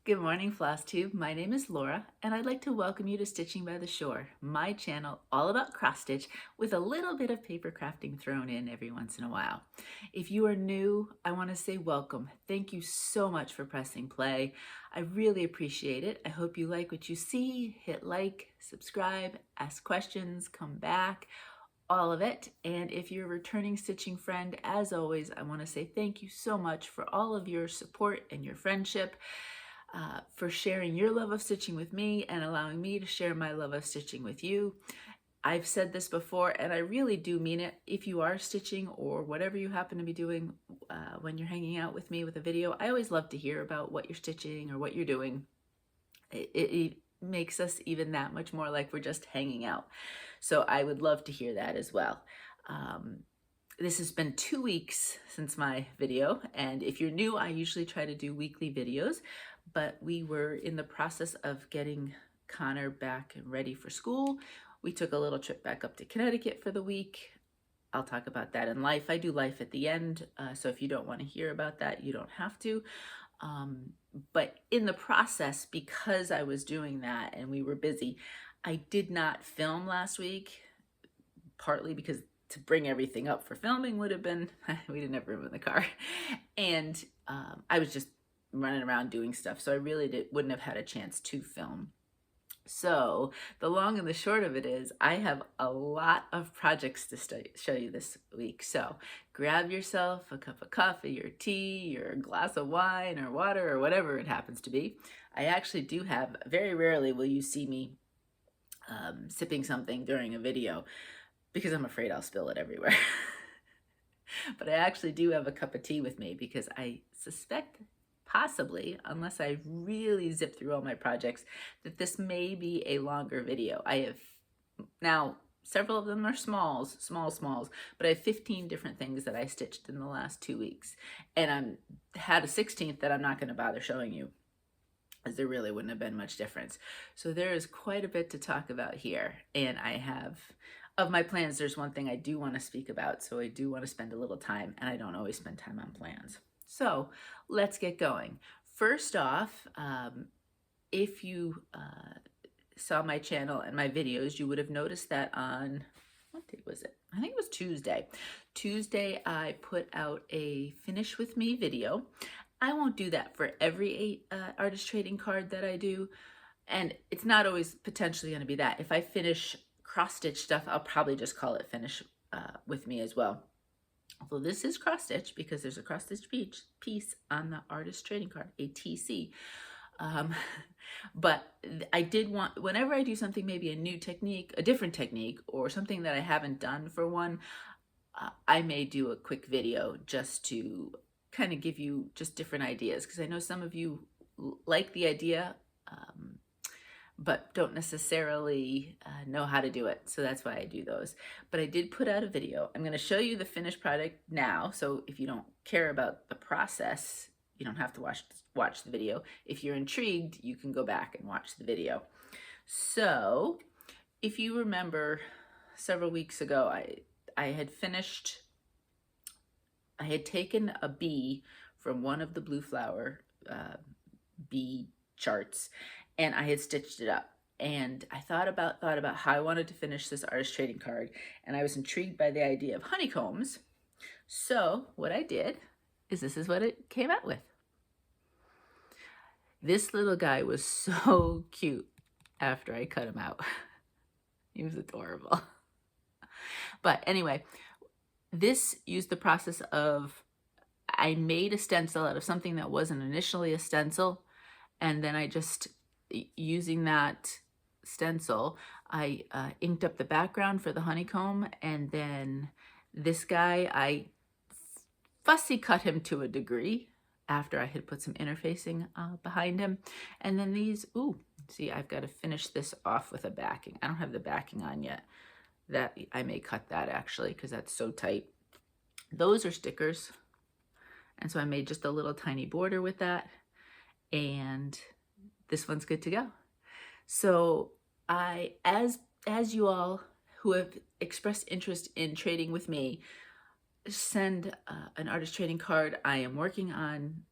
Good morning, Flosstube. My name is Laura, and I'd like to welcome you to Stitching by the Shore, my channel all about cross stitch with a little bit of paper crafting thrown in every once in a while. If you are new, I want to say welcome. Thank you so much for pressing play. I really appreciate it. I hope you like what you see. Hit like, subscribe, ask questions, come back, all of it. And if you're a returning stitching friend, as always, I want to say thank you so much for all of your support and your friendship. For sharing your love of stitching with me and allowing me to share my love of stitching with you. I've said this before, and I really do mean it. If you are stitching or whatever you happen to be doing when you're hanging out with me with a video, I always love to hear about what you're stitching or what you're doing. It makes us even that much more like we're just hanging out. So I would love to hear that as well. This has been 2 weeks since my video, and if you're new, I usually try to do weekly videos, but we were in the process of getting Connor back and ready for school. We took a little trip back up to Connecticut for the week. I'll talk about that in life. I do life at the end, so if you don't want to hear about that, you don't have to. But in the process, because I was doing that and we were busy, I did not film last week, partly because to bring everything up for filming would have been, we didn't have room in the car. And I was just running around doing stuff. So I really wouldn't have had a chance to film. So the long and the short of it is I have a lot of projects to show you this week. So grab yourself a cup of coffee or tea or a glass of wine or water or whatever it happens to be. I actually do have, very rarely will you see me sipping something during a video, because I'm afraid I'll spill it everywhere. But I actually do have a cup of tea with me because I suspect, possibly, unless I really zip through all my projects, that this may be a longer video. I have now, several of them are smalls, but I have 15 different things that I stitched in the last 2 weeks. And I had a 16th that I'm not going to bother showing you, as there really wouldn't have been much difference. So there is quite a bit to talk about here. And I have, of my plans, there's one thing I do want to speak about. So I do want to spend a little time, and I don't always spend time on plans. So let's get going. First off, if you saw my channel and my videos, you would have noticed that on, what day was it? I think it was Tuesday. Tuesday, I put out a Finish With Me video. I won't do that for every artist trading card that I do. And it's not always potentially going to be that. If I finish cross stitch stuff, I'll probably just call it Finish With Me as well. Although this is cross stitch because there's a cross stitch piece on the artist trading card, ATC. But I did want, whenever I do something, maybe a new technique, a different technique, or something that I haven't done for one, I may do a quick video just to kind of give you just different ideas, because I know some of you like the idea, but don't necessarily know how to do it. So that's why I do those. But I did put out a video. I'm going to show you the finished product now. So if you don't care about the process, you don't have to watch the video. If you're intrigued, you can go back and watch the video. So if you remember, several weeks ago, I had finished, I had taken a bee from one of the Blue Flower bee charts, and I had stitched it up. And I thought about how I wanted to finish this artist trading card, and I was intrigued by the idea of honeycombs. So what I did is, this is what it came out with. This little guy was so cute after I cut him out. He was adorable. But anyway, this used the process of, I made a stencil out of something that wasn't initially a stencil, and then I just, using that stencil, I inked up the background for the honeycomb, and then this guy, I fussy cut him to a degree after I had put some interfacing behind him. And then these, ooh, see, I've got to finish this off with a backing. I don't have the backing on yet. That I may cut that actually, because that's so tight. Those are stickers. And so I made just a little tiny border with that. And this one's good to go. So I, as you all who have expressed interest in trading with me, send an artist trading card. I am working on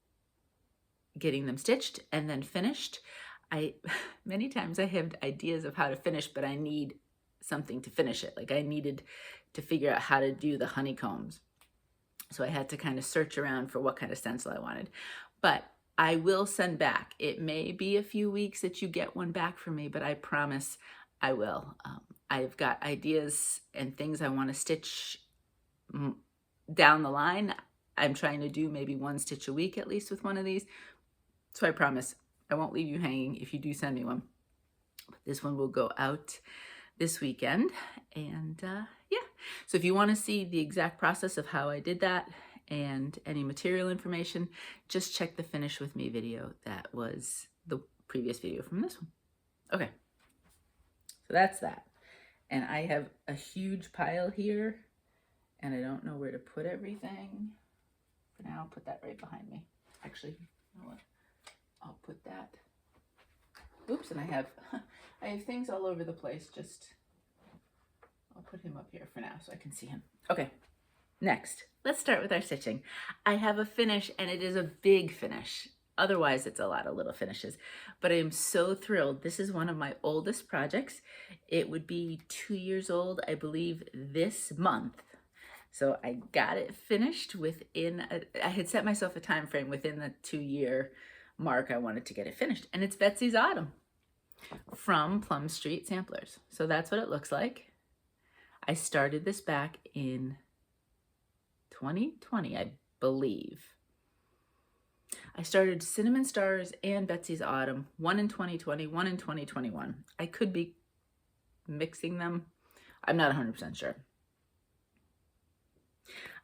getting them stitched and then finished. Many times I have ideas of how to finish, but I need something to finish it. Like I needed to figure out how to do the honeycombs. So I had to kind of search around for what kind of stencil I wanted. But I will send back. It may be a few weeks that you get one back from me, but I promise I will. I've got ideas and things I want to stitch down the line. I'm trying to do maybe 1 stitch a week at least with one of these. So I promise I won't leave you hanging if you do send me one. This one will go out this weekend. And yeah, so if you want to see the exact process of how I did that and any material information, just check the Finish With Me video. That was the previous video from this one. Okay, so that's that. And I have a huge pile here and I don't know where to put everything. For now, I'll put that right behind me. Actually, you know what? I'll put that. Oops, and I have things all over the place. Just, I'll put him up here for now so I can see him. Okay, next, let's start with our stitching. I have a finish and it is a big finish. Otherwise, it's a lot of little finishes, but I am so thrilled. This is one of my oldest projects. It would be 2 years old, I believe, this month. So I got it finished within, I had set myself a time frame within the 2-year mark. I wanted to get it finished, and it's Betsys Autumn from Plum Street Samplers. So that's what it looks like. I started this back in 2020, I believe. I started Cinnamon Stars and Betsys Autumn, one in 2020, one in 2021. I could be mixing them. I'm not 100% sure.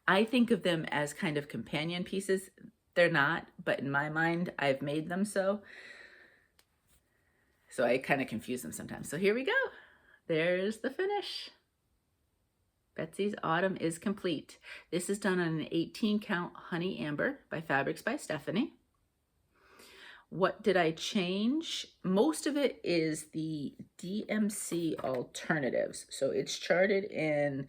I think of them as kind of companion pieces. They're not, but in my mind, I've made them so. So I kind of confuse them sometimes. So here we go. There's the finish. Betsys Autumn is complete. This is done on an 18 count honey amber by Fabrics by Stephanie. What did I change? Most of it is the DMC alternatives. So it's charted in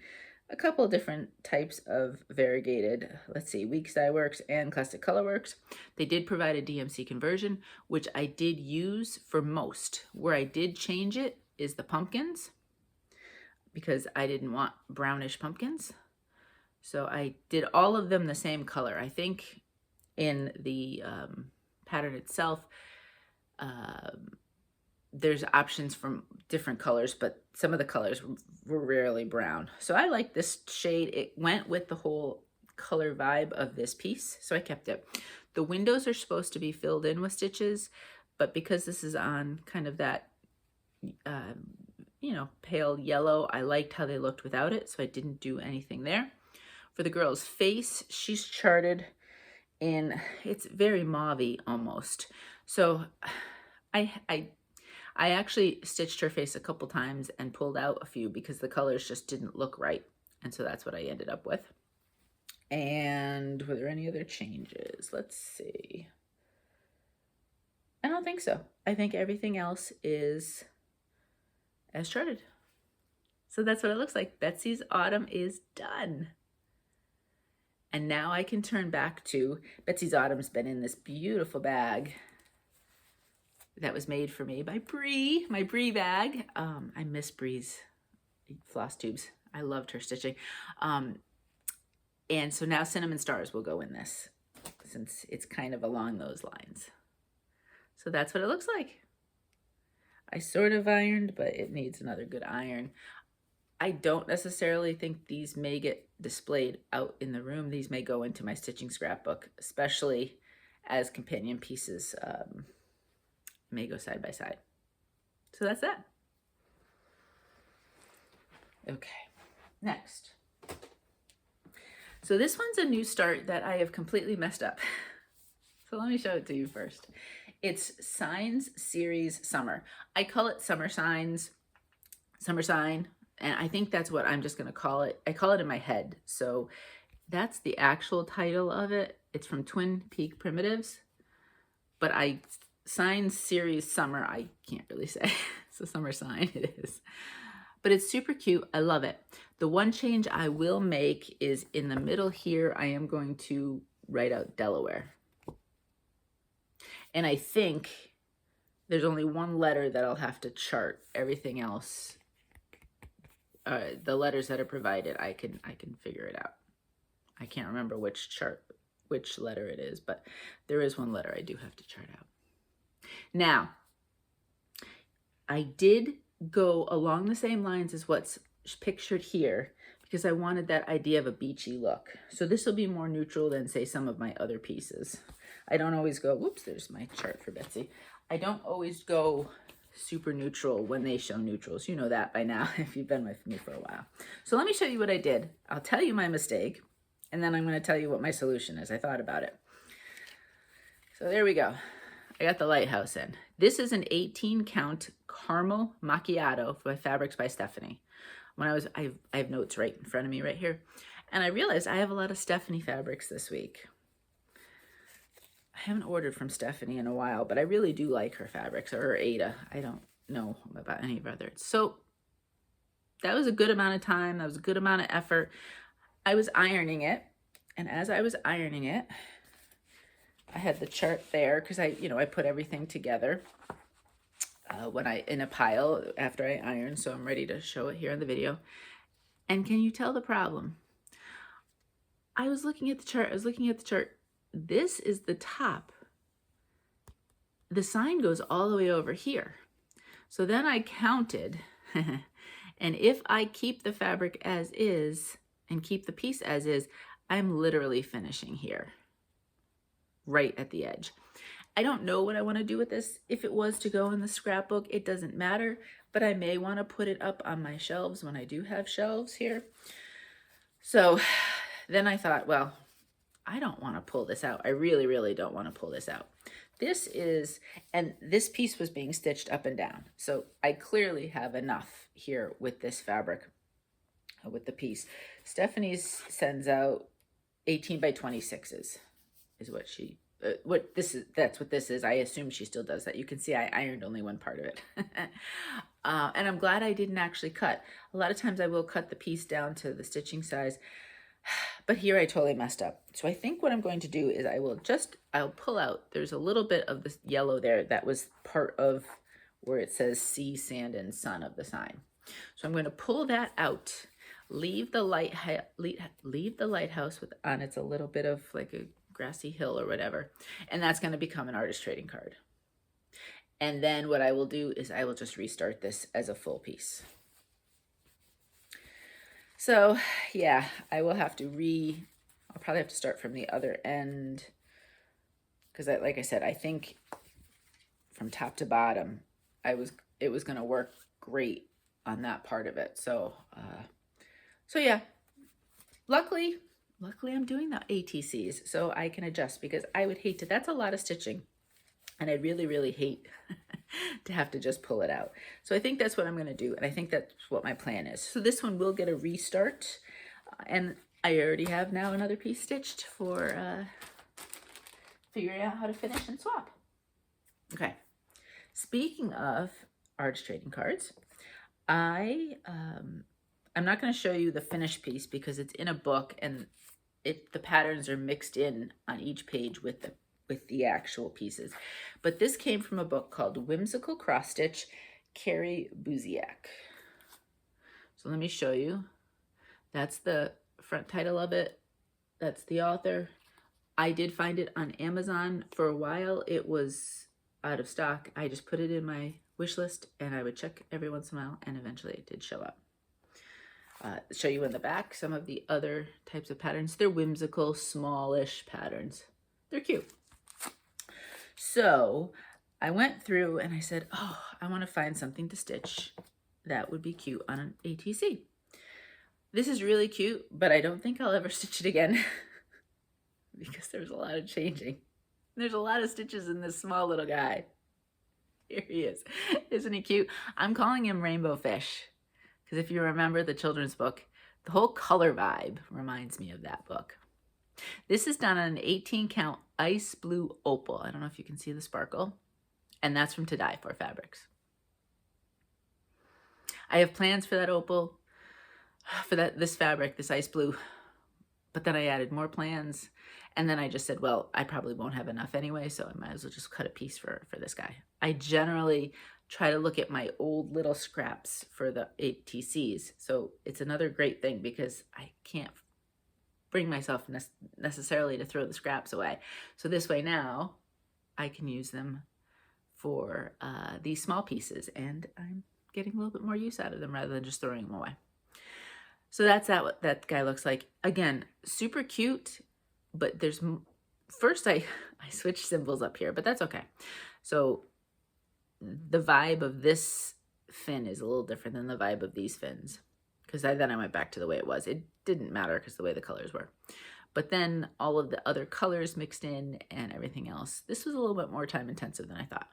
a couple of different types of variegated, let's see, Weeks Dye Works and Classic Color Works. They did provide a DMC conversion, which I did use for most. Where I did change it is the pumpkins, because I didn't want brownish pumpkins. So I did all of them the same color. I think in the pattern itself, there's options from different colors, but some of the colors were rarely brown. So I like this shade. It went with the whole color vibe of this piece, so I kept it. The windows are supposed to be filled in with stitches, but because this is on kind of that, you know, pale yellow, I liked how they looked without it, so I didn't do anything there. For the girl's face, she's charted in, it's very mauve-y almost. So I actually stitched her face a couple times and pulled out a few because the colors just didn't look right. And so that's what I ended up with. And were there any other changes? Let's see. I don't think so. I think everything else is as charted. So that's what it looks like. Betsys Autumn is done. And now I can turn back to Betsys Autumn's been in this beautiful bag that was made for me by Bree, my Bree bag. I miss Bree's floss tubes. I loved her stitching. And so now Cinnamon Stars will go in this, since it's kind of along those lines. So that's what it looks like. I sort of ironed, but it needs another good iron. I don't necessarily think these may get displayed out in the room. These may go into my stitching scrapbook, especially as companion pieces. May go side by side. So that's that. Okay, next. So this one's a new start that I have completely messed up. So let me show it to you first. It's Signs Series Summer. I call it Summer Signs, Summer Sign, and I think that's what I'm just gonna call it. I call it in my head. So that's the actual title of it. It's from Twin Peak Primitives, but Signs Series Summer, I can't really say. It's a summer sign, it is. But it's super cute, I love it. The one change I will make is in the middle here, I am going to write out Delaware. And I think there's only one letter that I'll have to chart. Everything else, the letters that are provided, I can figure it out. I can't remember which letter it is, but there is one letter I do have to chart out. Now, I did go along the same lines as what's pictured here because I wanted that idea of a beachy look. So this will be more neutral than, say, some of my other pieces. I don't always go, whoops, there's my chart for Betsy. I don't always go super neutral when they show neutrals. You know that by now if you've been with me for a while. So let me show you what I did. I'll tell you my mistake, and then I'm going to tell you what my solution is. I thought about it. So there we go. I got the Lighthouse in. This is an 18 count Carmel Macchiato by Fabrics by Stephanie. When I have notes right in front of me right here. And I realized I have a lot of Stephanie fabrics this week. I haven't ordered from Stephanie in a while, but I really do like her fabrics, or her Aida. I don't know about any of her others. So that was a good amount of time. That was a good amount of effort. I was ironing it. And as I was ironing it, I had the chart there because I put everything together in a pile after I ironed. So I'm ready to show it here in the video. And can you tell the problem? I was looking at the chart. This is the top. The sign goes all the way over here. So then I counted, and if I keep the fabric as is and keep the piece as is, I'm literally finishing here, right at the edge. I don't know what I want to do with this. If it was to go in the scrapbook, it doesn't matter, but I may want to put it up on my shelves when I do have shelves here. So then I thought, well, I don't want to pull this out. I really, really don't want to pull this out. This piece was being stitched up and down. So I clearly have enough here with this fabric, with the piece. Stephanie's sends out 18 by 26s is what she, that's what this is. I assume she still does that. You can see I ironed only one part of it. And I'm glad I didn't actually cut. A lot of times I will cut the piece down to the stitching size, but here I totally messed up. So I think what I'm going to do is I'll pull out, there's a little bit of this yellow there that was part of where it says sea, sand, and sun of the sign. So I'm going to pull that out, leave the lighthouse on it's a little bit of like a grassy hill or whatever, and that's going to become an artist trading card. And then what I will do is I will just restart this as a full piece. So yeah, I will have to I'll probably have to start from the other end because like I said, I think from top to bottom, it was going to work great on that part of it. So yeah, luckily I'm doing the ATCs so I can adjust, because I would hate to, that's a lot of stitching and I really, really hate to have to just pull it out. So I think that's what I'm going to do. And I think that's what my plan is. So this one will get a restart. And I already have now another piece stitched for figuring out how to finish and swap. Okay. Speaking of artist trading cards, I'm not going to show you the finished piece because it's in a book and the patterns are mixed in on each page with the actual pieces. But this came from a book called Whimsical Cross Stitch, Carrie Buziak. So let me show you. That's the front title of it. That's the author. I did find it on Amazon for a while. It was out of stock. I just put it in my wish list and I would check every once in a while, and eventually it did show up. Show you in the back some of the other types of patterns. They're whimsical, smallish patterns. They're cute. So I went through and I said, oh, I want to find something to stitch that would be cute on an ATC. This is really cute, but I don't think I'll ever stitch it again because there's a lot of changing. There's a lot of stitches in this small little guy. Here he is. Isn't he cute? I'm calling him Rainbow Fish because if you remember the children's book, the whole color vibe reminds me of that book. This is done on an 18 count ice blue opal. I don't know if you can see the sparkle. And that's from To Die For Fabrics. I have plans for that opal, for this fabric, this ice blue. But then I added more plans. And then I just said, well, I probably won't have enough anyway, so I might as well just cut a piece for this guy. I generally try to look at my old little scraps for the ATCs. So it's another great thing because I can't bring myself necessarily to throw the scraps away. So this way now I can use them for these small pieces, and I'm getting a little bit more use out of them rather than just throwing them away. So that's what that guy looks like. Again, super cute, but there's, first I switched symbols up here, but that's okay. So the vibe of this fin is a little different than the vibe of these fins, because then I went back to the way it was. It didn't matter because the way the colors were. But then all of the other colors mixed in and everything else. This was a little bit more time intensive than I thought.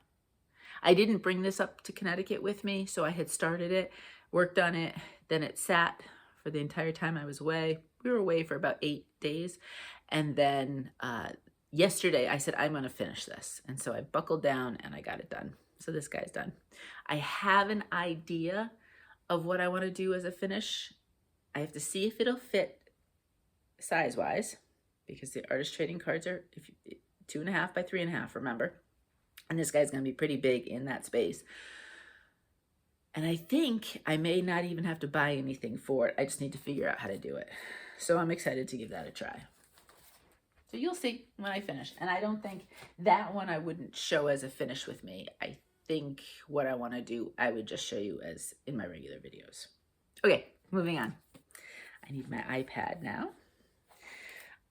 I didn't bring this up to Connecticut with me, so I had started it, worked on it, then it sat for the entire time I was away. We were away for about 8 days. And then yesterday I said, I'm gonna finish this. And so I buckled down and I got it done. So this guy's done. I have an idea of what I wanna do as a finish. I have to see if it'll fit size-wise, because the artist trading cards are 2.5 by 3.5, remember? And this guy's gonna be pretty big in that space. And I think I may not even have to buy anything for it. I just need to figure out how to do it. So I'm excited to give that a try. So you'll see when I finish. And I don't think that one I wouldn't show as a finish with me. I think what I want to do, I would just show you as in my regular videos. Okay, moving on. I need my iPad now.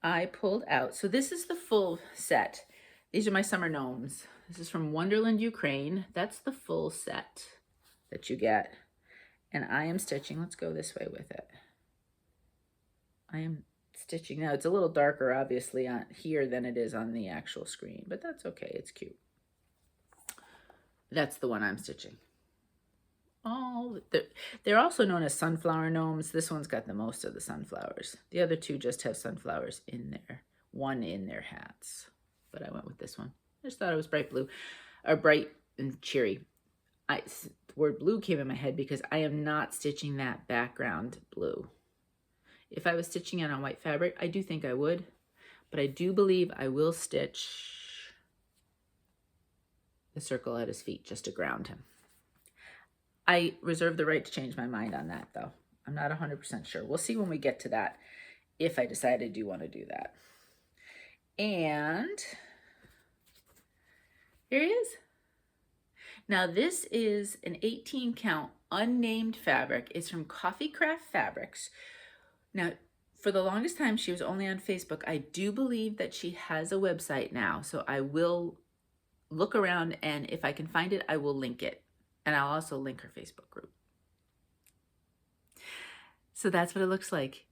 I pulled out, so this is the full set. These are my summer gnomes. This is from Wonderland Ukraine. That's the full set that you get. And I am stitching, let's go this way with it. I am stitching now. It's a little darker obviously on here than it is on the actual screen, but that's okay, it's cute. That's the one I'm stitching. Oh, they're also known as sunflower gnomes. This one's got the most of the sunflowers. The other two just have sunflowers in there, one in their hats. But I went with this one. I just thought it was bright blue, or bright and cheery. The word blue came in my head because I am not stitching that background blue. If I was stitching it on white fabric, I do think I would, but I do believe I will stitch the circle at his feet just to ground him. I reserve the right to change my mind on that though. I'm not 100% sure. We'll see when we get to that, if I decide I do want to do that. And here he is. Now this is an 18 count unnamed fabric. It's from Coffee Craft Fabrics. Now, for the longest time, she was only on Facebook. I do believe that she has a website now, so I will look around, and if I can find it, I will link it. And I'll also link her Facebook group. So that's what it looks like.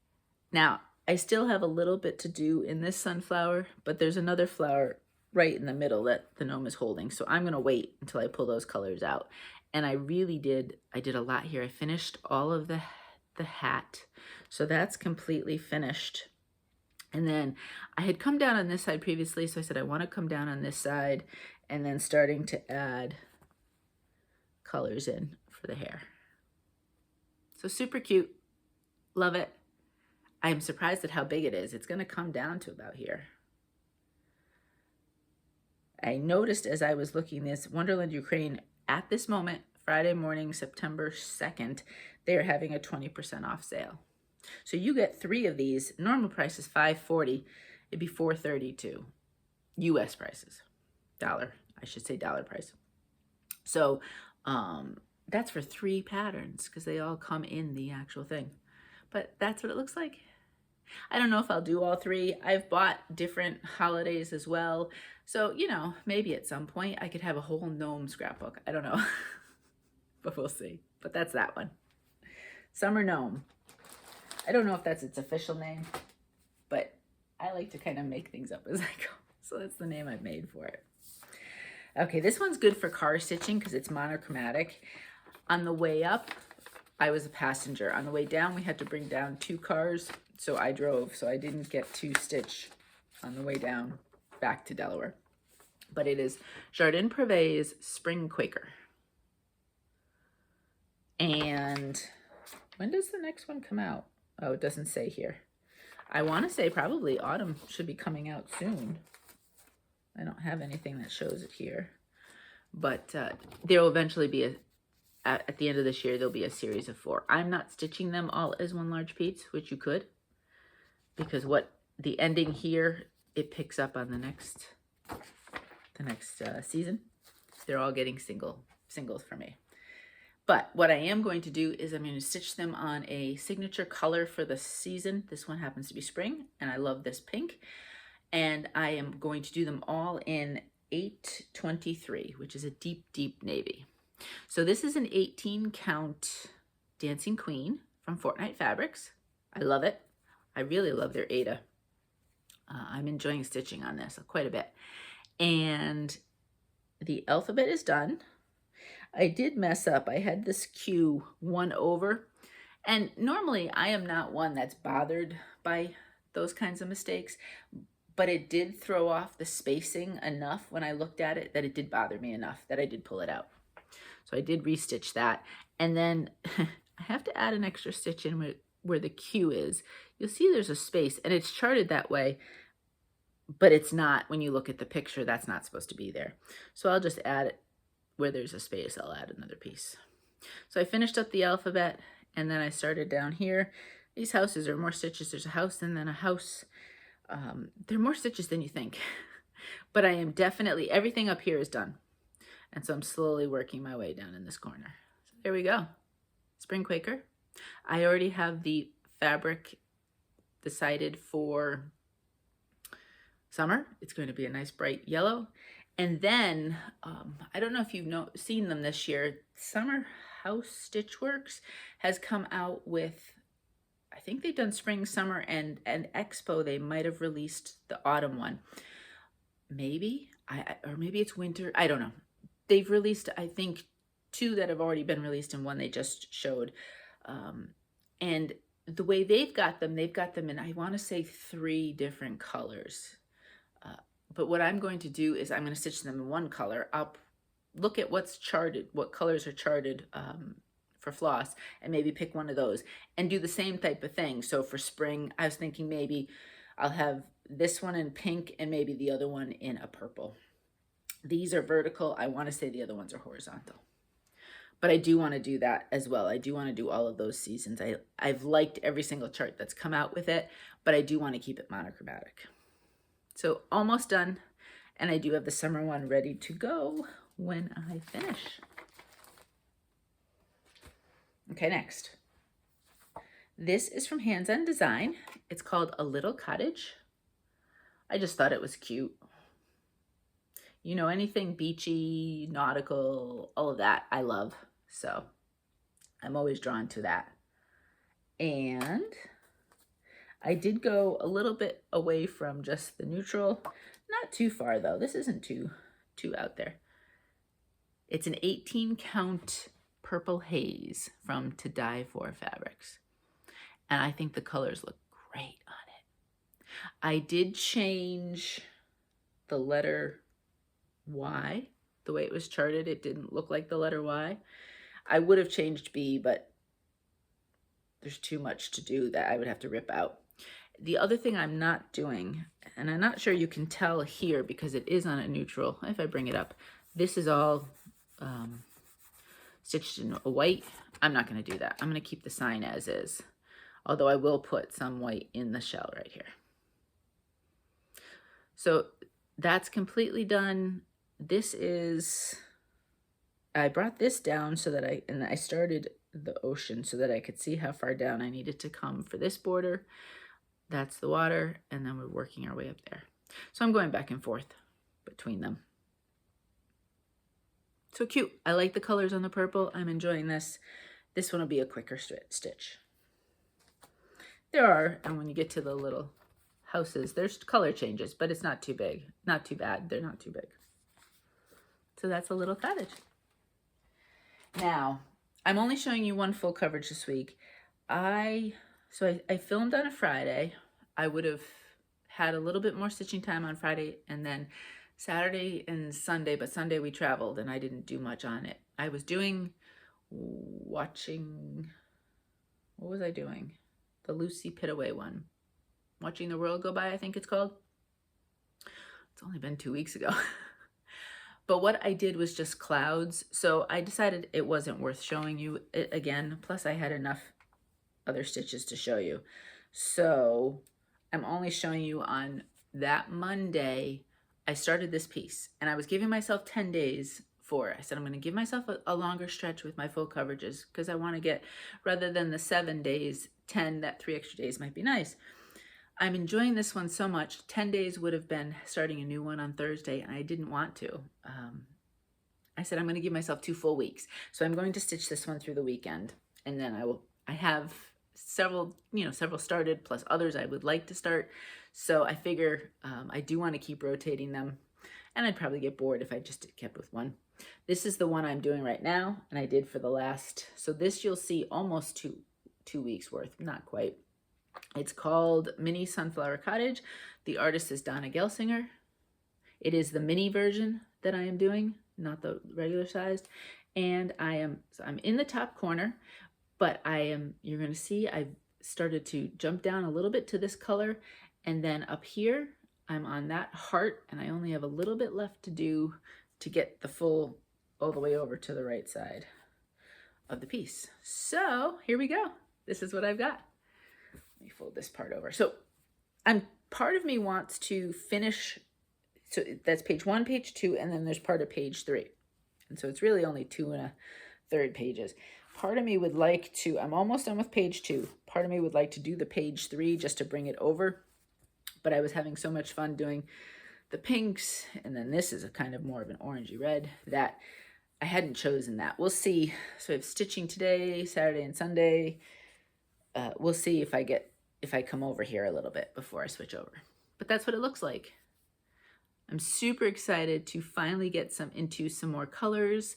Now, I still have a little bit to do in this sunflower, but there's another flower right in the middle that the gnome is holding. So I'm gonna wait until I pull those colors out. And I did a lot here. I finished all of the hat. So that's completely finished. And then I had come down on this side previously, so I said I want to come down on this side and then starting to add colors in for the hair. So super cute. Love it. I'm surprised at how big it is. It's going to come down to about here. I noticed as I was looking this, Wonderland Ukraine, at this moment, Friday morning, September 2nd, they're having a 20% off sale. So you get 3 of these. Normal price is $5.40. It'd be $4.32. US prices. Dollar. I should say dollar price. So that's for 3 patterns because they all come in the actual thing. But that's what it looks like. I don't know if I'll do all 3. I've bought different holidays as well. So, you know, maybe at some point I could have a whole gnome scrapbook. I don't know. But we'll see. But that's that one. Summer Gnome. I don't know if that's its official name, but I like to kind of make things up as I go. So that's the name I've made for it. Okay, this one's good for car stitching because it's monochromatic. On the way up, I was a passenger. On the way down, we had to bring down 2 cars, so I drove, so I didn't get to stitch on the way down back to Delaware. But it is Jardin Prive's Spring Quaker. And when does the next one come out? Oh, it doesn't say here. I want to say probably autumn should be coming out soon. I don't have anything that shows it here. But there will eventually be at the end of this year, there'll be a series of 4. I'm not stitching them all as one large piece, which you could, because the ending here, it picks up on the next season. They're all getting singles for me. But what I am going to do is I'm going to stitch them on a signature color for the season. This one happens to be spring, and I love this pink. And I am going to do them all in 823, which is a deep, deep navy. So this is an 18 count Dancing Queen from Fortnite Fabrics. I love it. I really love their aida. I'm enjoying stitching on this quite a bit. And the alphabet is done. I did mess up. I had this Q 1 over. And normally I am not one that's bothered by those kinds of mistakes, but it did throw off the spacing enough when I looked at it that it did bother me enough that I did pull it out. So I did restitch that. And then I have to add an extra stitch in where the Q is. You'll see there's a space, and it's charted that way, but it's not. When you look at the picture, that's not supposed to be there. So I'll just add it where there's a space. I'll add another piece. So I finished up the alphabet, and then I started down here. These houses are more stitches. There's a house and then a house. They're more stitches than you think. But I am definitely, everything up here is done. And so I'm slowly working my way down in this corner. So there we go. Spring Quaker. I already have the fabric decided for summer. It's going to be a nice bright yellow. And then, I don't know if you've seen them this year. Summer House Stitch Works has come out with, I think they've done spring, summer, and Expo. They might have released the autumn one. Maybe, or maybe it's winter. I don't know. They've released, I think, 2 that have already been released and 1 they just showed. And the way they've got them in, I want to say 3 different colors. But what I'm going to do is I'm going to stitch them in 1 color. I'll look at what's charted, what colors are charted for floss, and maybe pick one of those and do the same type of thing. So for spring, I was thinking maybe I'll have this one in pink and maybe the other one in a purple. These are vertical. I want to say the other ones are horizontal. But I do want to do that as well. I do want to do all of those seasons. I've liked every single chart that's come out with it, but I do want to keep it monochromatic. So almost done. And I do have the summer one ready to go when I finish. Okay, next. This is from Hands On Design. It's called A Little Cottage. I just thought it was cute. You know, anything beachy, nautical, all of that, I love. So I'm always drawn to that. And I did go a little bit away from just the neutral. Not too far, though. This isn't too out there. It's an 18 count purple haze from To Die For Fabrics. And I think the colors look great on it. I did change the letter Y, the way it was charted. It didn't look like the letter Y. I would have changed B, but there's too much to do that I would have to rip out. The other thing I'm not doing, and I'm not sure you can tell here because it is on a neutral, if I bring it up, this is all stitched in a white. I'm not going to do that. I'm going to keep the sign as is, although I will put some white in the shell right here. So that's completely done. This is, I brought this down so that I started the ocean so that I could see how far down I needed to come for this border. That's the water, and then we're working our way up there. So I'm going back and forth between them. So cute. I like the colors on the purple. I'm enjoying this. This one will be a quicker stitch. There are, and when you get to the little houses, there's color changes, but it's not too big. Not too bad. They're not too big. So that's A Little Cottage. Now, I'm only showing you one full coverage this week. I filmed on a Friday. I would have had a little bit more stitching time on Friday and then Saturday and Sunday, but Sunday we traveled and I didn't do much on it. I was watching, what was I doing? The Lucy Pitaway one. Watching the World Go By, I think it's called. It's only been 2 weeks ago. But what I did was just clouds. So I decided it wasn't worth showing you it again. Plus I had enough other stitches to show you. So I'm only showing you on that Monday, I started this piece and I was giving myself 10 days for it. I said, I'm going to give myself a longer stretch with my full coverages because I want to get, rather than the 7 days, 10, that 3 extra days might be nice. I'm enjoying this one so much. 10 days would have been starting a new one on Thursday, and I didn't want to. I said I'm going to give myself 2 full weeks. So I'm going to stitch this one through the weekend, and then I have several started, plus others I would like to start. So I figure I do want to keep rotating them, and I'd probably get bored if I just kept with one. This is the one I'm doing right now, and I did for the last, so this you'll see almost two weeks worth, not quite. It's called Mini Sunflower Cottage. The artist is Dona Gelsinger. It is the mini version that I am doing, not the regular sized. And I'm in the top corner, but you're going to see I've started to jump down a little bit to this color. And then up here, I'm on that heart, and I only have a little bit left to do to get the full, all the way over to the right side of the piece. So here we go. This is what I've got. Let me fold this part over. So part of me wants to finish, so that's page 1, page 2, and then there's part of page 3. And so it's really only 2 1/3 pages. Part of me would like to, I'm almost done with page 2. Part of me would like to do the page 3 just to bring it over. But I was having so much fun doing the pinks, and then this is a kind of more of an orangey red, that I hadn't chosen that. We'll see. So I have stitching today, Saturday and Sunday. We'll see if I come over here a little bit before I switch over. But that's what it looks like. I'm super excited to finally get into some more colors.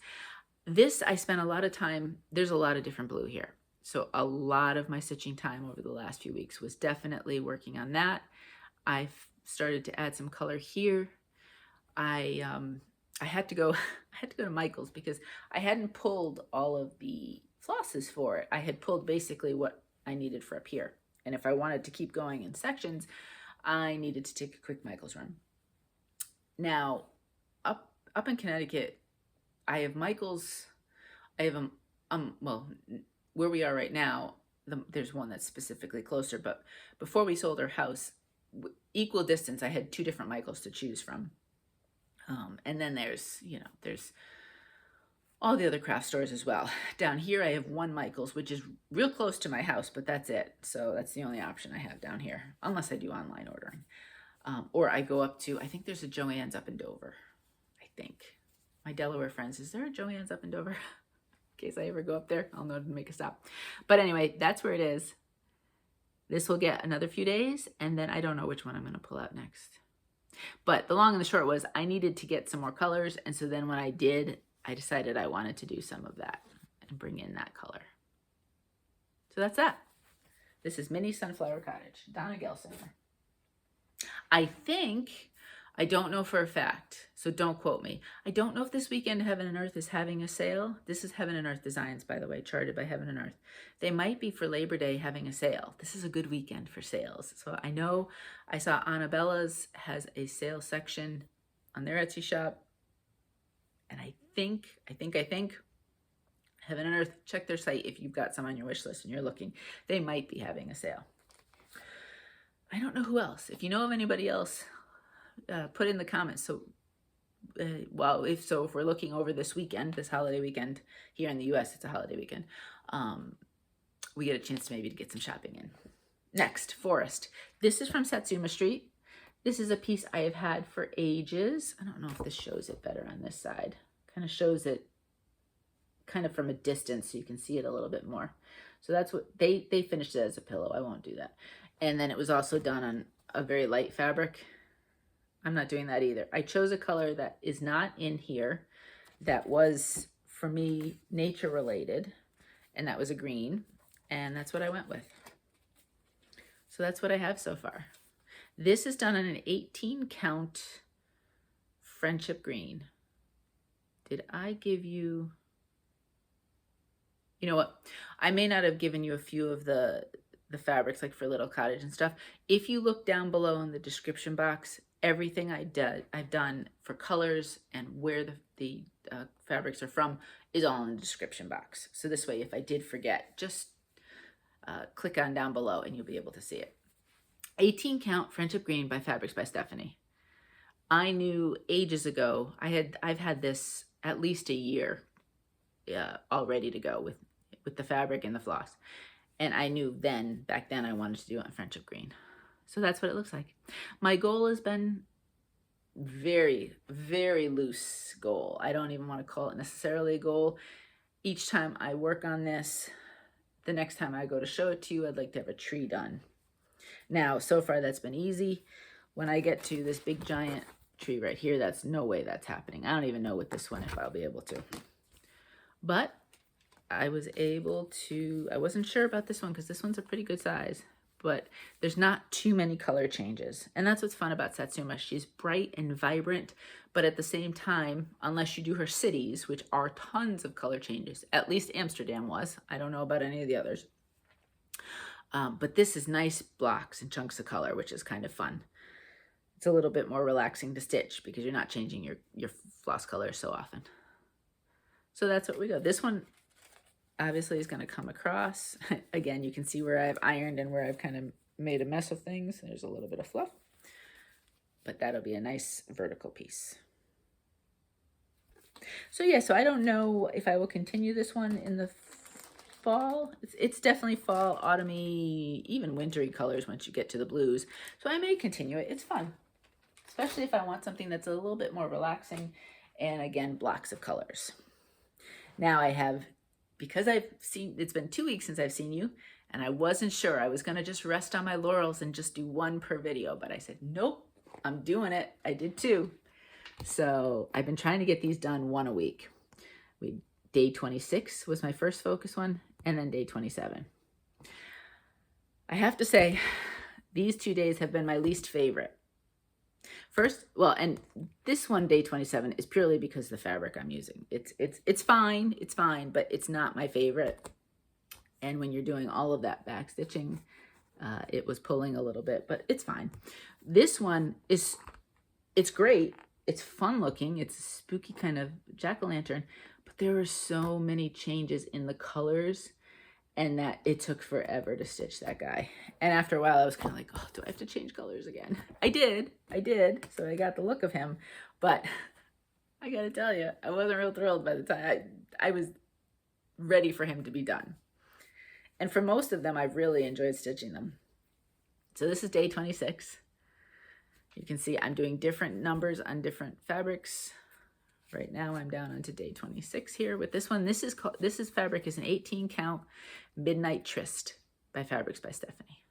This, I spent a lot of time, there's a lot of different blue here. So a lot of my stitching time over the last few weeks was definitely working on that. I've started to add some color here. I had to go to Michael's because I hadn't pulled all of the flosses for it. I had pulled basically what I needed for up here. And if I wanted to keep going in sections, I needed to take a quick Michael's run. Now, up in Connecticut, I have Michael's, I have well, where we are right now, there's one that's specifically closer, but before we sold our house, equal distance, I had 2 different Michael's to choose from. And then there's all the other craft stores as well. Down here, I have 1 Michael's, which is real close to my house, but that's it. So that's the only option I have down here, unless I do online ordering. Or I go up to, I think there's a Joann's up in Dover. I think. My Delaware friends, is there a Joann's up in Dover? In case I ever go up there, I'll know to make a stop. But anyway, that's where it is. This will get another few days, and then I don't know which one I'm going to pull out next. But the long and the short was I needed to get some more colors, and so then when I did, I decided I wanted to do some of that and bring in that color. So that's that. This is Mini Sunflower Cottage, Dona Gelsinger. I don't know for a fact, so don't quote me. I don't know if this weekend Heaven and Earth is having a sale. This is Heaven and Earth Designs, by the way, charted by Heaven and Earth. They might be for Labor Day having a sale. This is a good weekend for sales. So I know I saw Annabella's has a sale section on their Etsy shop. And I think, Heaven and Earth, check their site if you've got some on your wish list and you're looking. They might be having a sale. I don't know who else. If you know of anybody else, put in the comments. So, if we're looking over this weekend, this holiday weekend, here in the US, it's a holiday weekend, we get a chance to maybe to get some shopping in. Next, Forest. This is from Satsuma Street. This is a piece I have had for ages. I don't know if this shows it better on this side. Kind of shows it kind of from a distance so you can see it a little bit more. So that's what they finished it as a pillow. I won't do that. And then it was also done on a very light fabric. I'm not doing that either. I chose a color that is not in here that was, for me, nature related, and that was a green, and that's what I went with. So that's what I have so far. This is done on an 18 count Friendship Green. Did I give you, you know what? I may not have given you a few of the the fabrics, like for Little Cottage and stuff, if you look down below in the description box, everything I've done for colors and where the fabrics are from is all in the description box. So this way, if I did forget, just click on down below and you'll be able to see it. 18 count Friendship Green by Fabrics by Stephanie. I knew ages ago, I've had this at least a year all ready to go with the fabric and the floss. And I knew back then I wanted to do it in Friendship Green. So that's what it looks like. My goal has been very, very loose goal. I don't even want to call it necessarily a goal. Each time I work on this, the next time I go to show it to you, I'd like to have a tree done. Now, so far that's been easy. When I get to this big giant tree right here, that's no way that's happening. I don't even know with this one if I'll be able to. But I was able to, I wasn't sure about this one because this one's a pretty good size, but there's not too many color changes. And that's what's fun about Satsuma. She's bright and vibrant, but at the same time, unless you do her cities, which are tons of color changes, at least Amsterdam was. I don't know about any of the others. But this is nice blocks and chunks of color, which is kind of fun. It's a little bit more relaxing to stitch because you're not changing your floss color so often. So that's what we got. This one obviously is going to come across. Again, you can see where I've ironed and where I've kind of made a mess of things. There's a little bit of fluff, but that'll be a nice vertical piece. So yeah, so I don't know if I will continue this one in the fall. It's definitely fall, autumny, even wintry colors once you get to the blues. So I may continue it. It's fun, especially if I want something that's a little bit more relaxing and again, blocks of colors. Now I have, because it's been 2 weeks since I've seen you, and I wasn't sure. I was going to just rest on my laurels and just do one per video, but I said, nope, I'm doing it. I did 2. So I've been trying to get these done 1 a week. Day 26 was my first focus one, and then day 27. I have to say, these 2 days have been my least favorite. First, well, and this one, day 27, is purely because of the fabric I'm using. It's fine, but it's not my favorite. And when you're doing all of that back stitching, it was pulling a little bit, but it's fine. This one it's great. It's fun looking. It's a spooky kind of jack-o'-lantern, but there are so many changes in the colors and that it took forever to stitch that guy. And after a while, I was kind of like, oh, do I have to change colors again? I did. So I got the look of him, but I got to tell you, I wasn't real thrilled by the time I was ready for him to be done. And for most of them, I've really enjoyed stitching them. So this is day 26. You can see I'm doing different numbers on different fabrics. Right now I'm down onto day 26 here with this one. This fabric is an 18 count Midnight Tryst by Fabrics by Stephanie.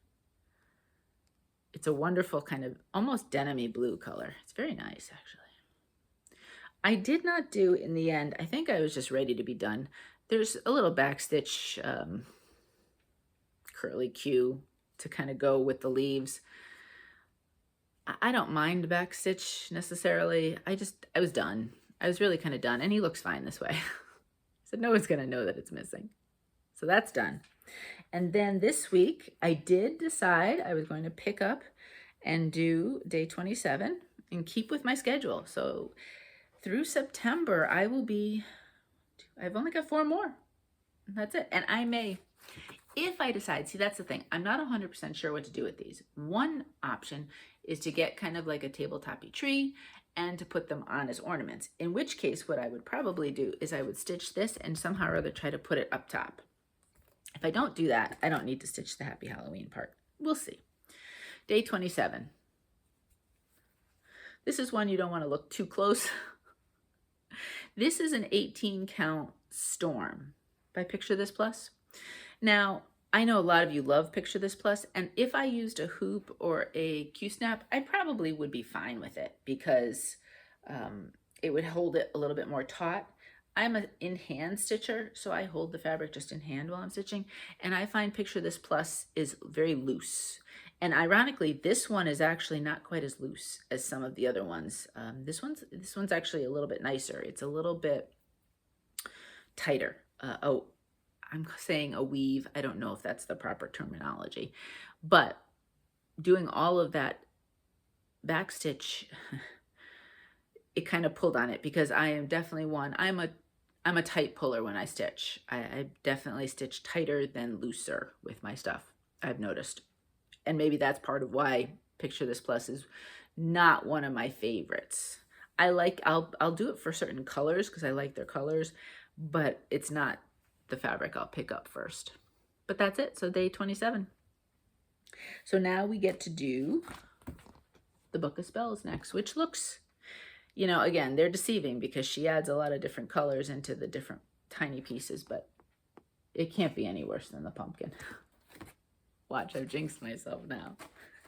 It's a wonderful kind of almost denim-y blue color. It's very nice, actually. I did not do in the end, I think I was just ready to be done. There's a little backstitch curly Q to kind of go with the leaves. I don't mind backstitch necessarily. I was done. I was really kind of done, and he looks fine this way. So no one's going to know that it's missing. So that's done. And then this week, I did decide I was going to pick up and do day 27 and keep with my schedule. So through September, I've only got 4 more. That's it. And I may, if I decide, see, that's the thing. I'm not 100% sure what to do with these. One option is to get kind of like a tabletop-y tree and to put them on as ornaments. In which case, what I would probably do is I would stitch this and somehow or other try to put it up top. If I don't do that, I don't need to stitch the Happy Halloween part. We'll see. Day 27. This is one you don't want to look too close. This is an 18 count Storm by Picture This Plus. Now, I know a lot of you love Picture This Plus, and if I used a hoop or a Q-snap, I probably would be fine with it because it would hold it a little bit more taut. I'm an in-hand stitcher, so I hold the fabric just in hand while I'm stitching, and I find Picture This Plus is very loose. And ironically, this one is actually not quite as loose as some of the other ones. This one's actually a little bit nicer. It's a little bit tighter. I'm saying a weave. I don't know if that's the proper terminology, but doing all of that backstitch, it kind of pulled on it because I am definitely one. I'm a tight puller when I stitch. I definitely stitch tighter than looser with my stuff, I've noticed. And maybe that's part of why Picture This Plus is not one of my favorites. I'll do it for certain colors because I like their colors, but it's not the fabric I'll pick up first. But that's it. So day 27. So now we get to do the Book of Spells next, which looks, you know, again, they're deceiving because she adds a lot of different colors into the different tiny pieces, but it can't be any worse than the pumpkin. Watch, I've jinxed myself now.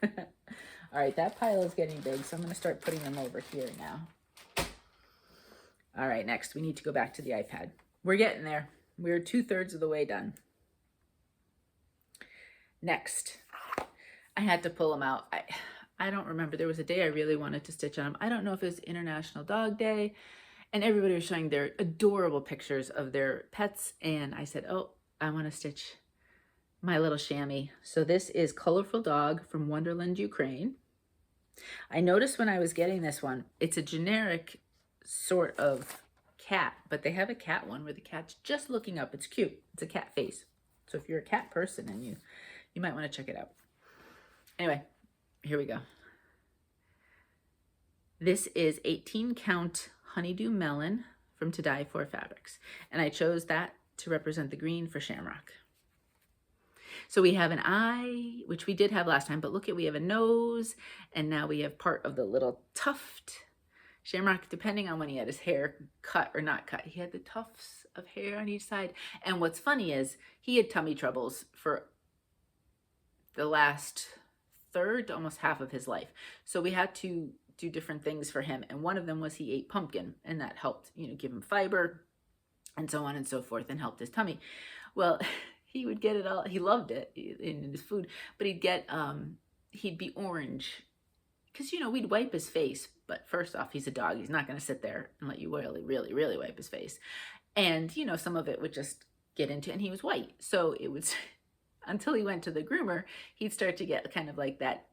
All right, that pile is getting big, so I'm going to start putting them over here now. All right, next, we need to go back to the iPad. We're getting there. We're 2/3 of the way done. Next, I had to pull them out. I don't remember. There was a day I really wanted to stitch on them. I don't know if it was International Dog Day, and everybody was showing their adorable pictures of their pets, and I said, oh, I want to stitch my little chamois. So this is Colorful Dog from Wonderland, Ukraine. I noticed when I was getting this one, it's a generic sort of cat, but they have a cat one where the cat's just looking up. It's cute. It's a cat face. So if you're a cat person, and you might want to check it out. Anyway, here we go. This is 18 count Honeydew Melon from To Die For Fabrics. And I chose that to represent the green for Shamrock. So we have an eye, which we did have last time, but look at, we have a nose, and now we have part of the little tuft. Shamrock, depending on when he had his hair cut or not cut, he had the tufts of hair on each side. And what's funny is he had tummy troubles for the last third to almost half of his life. So we had to do different things for him. And one of them was he ate pumpkin, and that helped, you know, give him fiber and so on and so forth, and helped his tummy. Well, he would get it all. He loved it in his food, but he'd be orange because, you know, we'd wipe his face. But first off, he's a dog. He's not going to sit there and let you really wipe his face. And, you know, some of it would just get into, and he was white. So it was, until he went to the groomer, he'd start to get kind of like that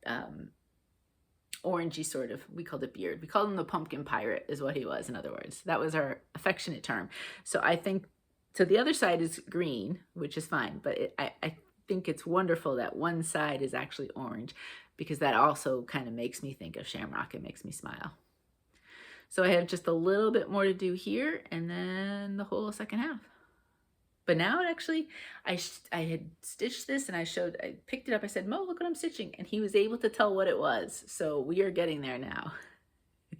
orangey sort of, we called it beard. We called him the pumpkin pirate is what he was, in other words. That was our affectionate term. So I think, so the other side is green, which is fine, but I think it's wonderful that one side is actually orange, because that also kind of makes me think of Shamrock. It makes me smile. So I have just a little bit more to do here, and then the whole second half. But now actually, I had stitched this, and I picked it up. I said, Mo, look what I'm stitching. And he was able to tell what it was. So we are getting there now.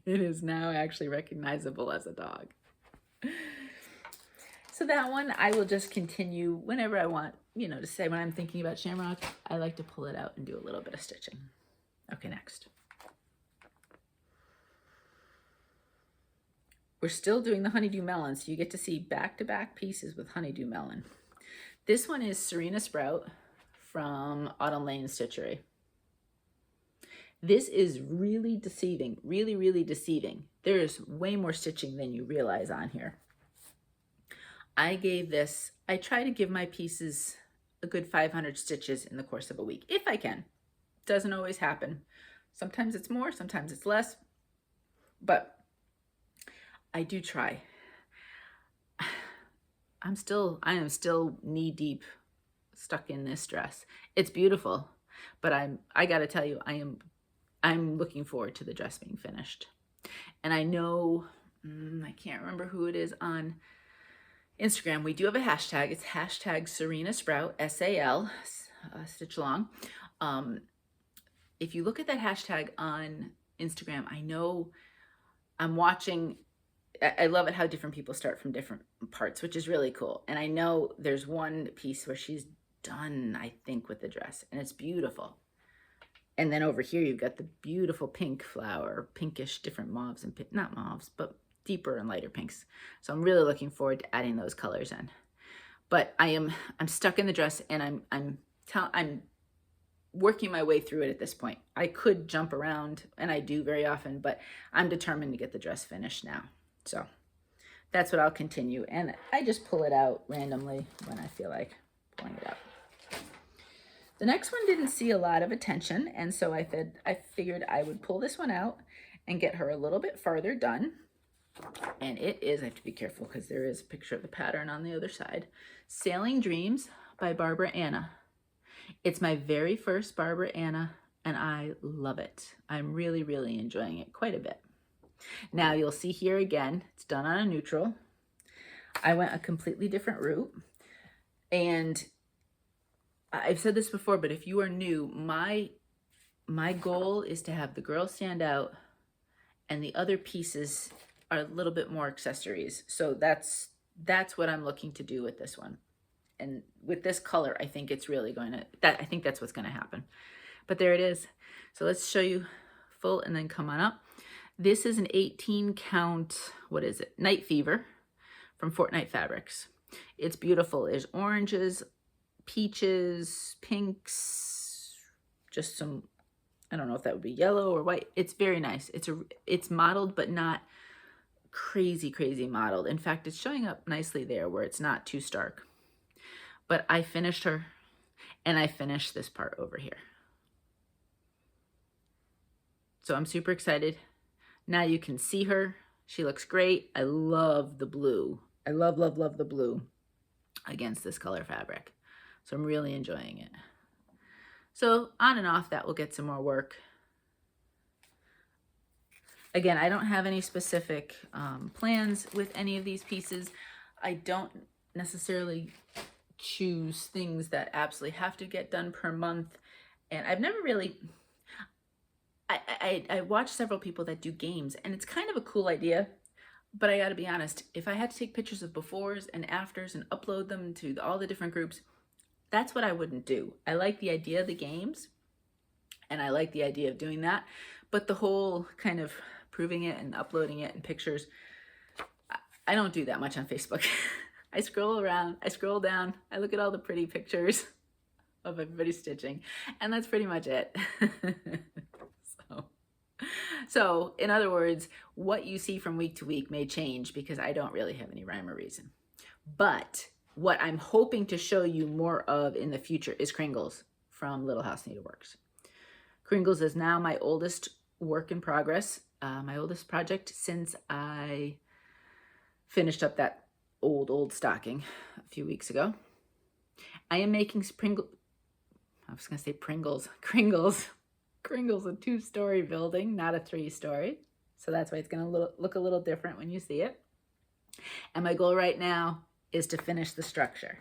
It is now actually recognizable as a dog. So that one, I will just continue whenever I want, you know, to say when I'm thinking about Shamrock, I like to pull it out and do a little bit of stitching. Okay, next. We're still doing the Honeydew Melon, so you get to see back-to-back pieces with Honeydew Melon. This one is Serena Sprout from Autumn Lane Stitchery. This is really deceiving, really deceiving. There is way more stitching than you realize on here. I try to give my pieces a good 500 stitches in the course of a week, if I can. Doesn't always happen. Sometimes it's more, sometimes it's less, but I do try. I am still knee deep stuck in this dress. It's beautiful, but I gotta tell you, I'm looking forward to the dress being finished. And I know, I can't remember who it is on Instagram. We do have a hashtag. It's hashtag Serena Sprout, SAL, stitch along. If you look at that hashtag on Instagram, I know I'm watching, I love it how different people start from different parts, which is really cool. And I know there's one piece where she's done, I think, with the dress, and it's beautiful. And then over here, you've got the beautiful pink flower, pinkish, different mauves and not mauves, but deeper and lighter pinks. So I'm really looking forward to adding those colors in. But I'm stuck in the dress, and I'm working my way through it at this point. I could jump around, and I do very often, but I'm determined to get the dress finished now. So that's what I'll continue. And I just pull it out randomly when I feel like pulling it out. The next one didn't see a lot of attention, and so I figured I would pull this one out and get her a little bit farther done. And it is, I have to be careful because there is a picture of the pattern on the other side. Sailing Dreams by Barbara Anna. It's my very first Barbara Anna, and I love it. I'm really, really enjoying it quite a bit. Now you'll see here again, it's done on a neutral. I went a completely different route, and I've said this before, but if you are new, my goal is to have the girl stand out and the other pieces are a little bit more accessories. So that's what I'm looking to do with this one. And with this color, I think it's really going to, I think that's what's going to happen. But there it is. So let's show you full and then come on up. This is an 18 count, what is it? Night Fever from Fortnite Fabrics. It's beautiful. There's oranges, peaches, pinks, just some, I don't know if that would be yellow or white. It's very nice. It's modeled, but not crazy modeled. In fact, it's showing up nicely there where it's not too stark. But I finished her, and I finished this part over here. So I'm super excited. Now you can see her. She looks great. I love the blue. I love the blue against this color fabric. So I'm really enjoying it. So on and off, that will get some more work. Again, I don't have any specific plans with any of these pieces. I don't necessarily choose things that absolutely have to get done per month. And I've never really, I watch several people that do games, and it's kind of a cool idea, but I gotta be honest, if I had to take pictures of befores and afters and upload them to all the different groups, that's what I wouldn't do. I like the idea of the games, and I like the idea of doing that, but the whole kind of proving it and uploading it in pictures, I don't do that much on Facebook. I scroll around, I scroll down, I look at all the pretty pictures of everybody stitching, and that's pretty much it. So in other words, what you see from week to week may change because I don't really have any rhyme or reason. But what I'm hoping to show you more of in the future is Kringles from Little House Needleworks. Kringles is now my oldest work in progress, my oldest project since I finished up that old stocking a few weeks ago. I am making Kringles, a 2-story building, not a 3-story. So that's why it's going to look a little different when you see it. And my goal right now is to finish the structure.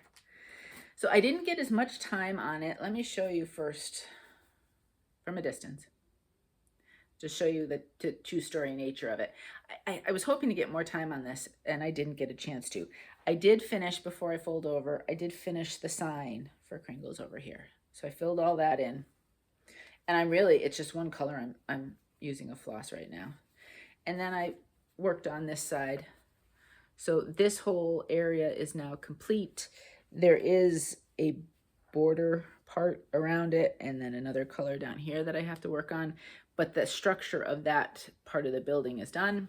So I didn't get as much time on it. Let me show you first from a distance. Just show you the 2-story nature of it. I was hoping to get more time on this, and I didn't get a chance to. I did finish, before I fold over, I did finish the sign for Kringles over here. So I filled all that in. And it's just one color. I'm using a floss right now. And then I worked on this side. So this whole area is now complete. There is a border part around it and then another color down here that I have to work on. But the structure of that part of the building is done.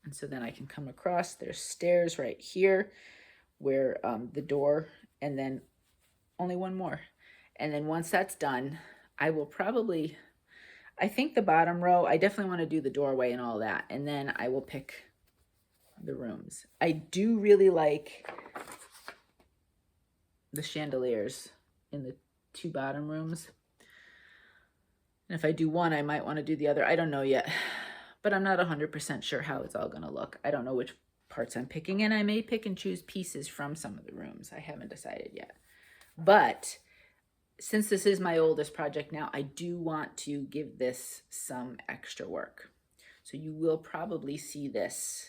And so then I can come across. There's stairs right here where the door, and then only one more. And then once that's done, I will probably, I think the bottom row, I definitely want to do the doorway and all that. And then I will pick the rooms. I do really like the chandeliers in the 2 bottom rooms. And if I do one, I might want to do the other. I don't know yet, but I'm not 100% sure how it's all going to look. I don't know which parts I'm picking, and I may pick and choose pieces from some of the rooms. I haven't decided yet. But since this is my oldest project now, I do want to give this some extra work. So you will probably see this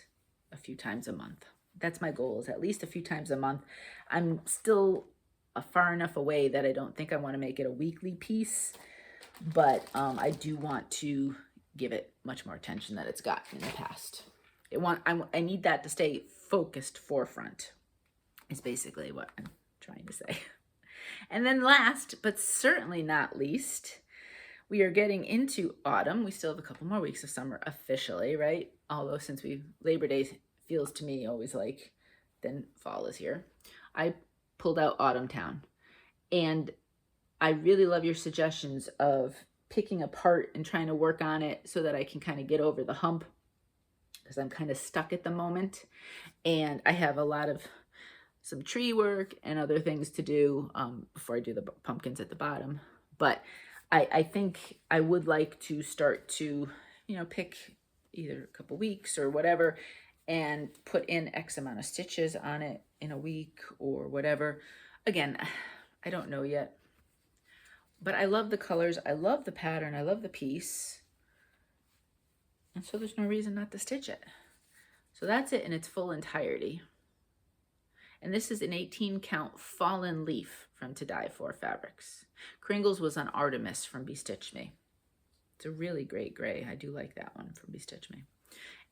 a few times a month. That's my goal, is at least a few times a month. I'm still far enough away that I don't think I want to make it a weekly piece, but I do want to give it much more attention than it's gotten in the past. I need that to stay focused forefront, is basically what I'm trying to say. And then last, but certainly not least, we are getting into autumn. We still have a couple more weeks of summer officially, right? Although since Labor Day feels to me always like then fall is here. I pulled out Autumntown, and I really love your suggestions of picking apart and trying to work on it so that I can kind of get over the hump, because I'm kind of stuck at the moment, and I have a lot of some tree work and other things to do before I do the pumpkins at the bottom. But I think I would like to start to, you know, pick either a couple weeks or whatever and put in X amount of stitches on it in a week or whatever. Again, I don't know yet, but I love the colors. I love the pattern. I love the piece. And so there's no reason not to stitch it. So that's it in its full entirety. And this is an 18 count fallen leaf from To Die For Fabrics. Kringles was on Artemis from Bestitch Me. It's a really great gray. I do like that one from Bestitch Me.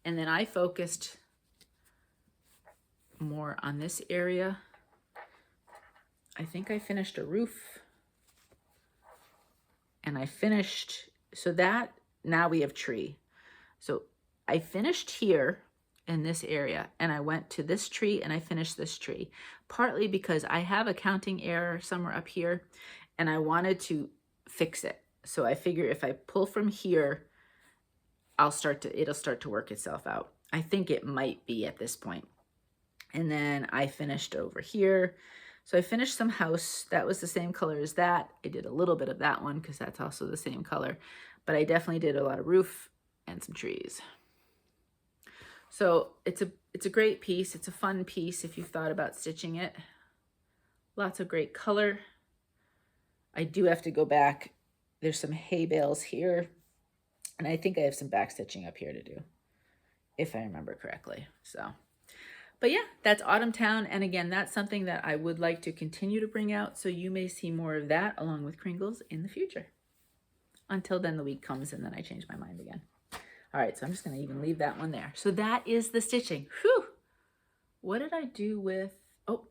And then I focused more on this area. I think I finished a roof. And I finished, so that, now we have tree. So I finished here in this area, and I went to this tree and I finished this tree, partly because I have a counting error somewhere up here and I wanted to fix it. So I figure if I pull from here, it'll start to work itself out. I think it might be at this point. And then I finished over here. So I finished some house that was the same color as that. I did a little bit of that one because that's also the same color, but I definitely did a lot of roof and some trees. So it's a great piece. It's a fun piece if you've thought about stitching it. Lots of great color. I do have to go back. There's some hay bales here, and I think I have some back stitching up here to do, if I remember correctly. So, but yeah, that's Autumntown. And again, that's something that I would like to continue to bring out. So you may see more of that along with Kringles in the future. Until then, the week comes and then I change my mind again. All right, so I'm just going to even leave that one there. So that is the stitching. Whew! What did I do with... Oh,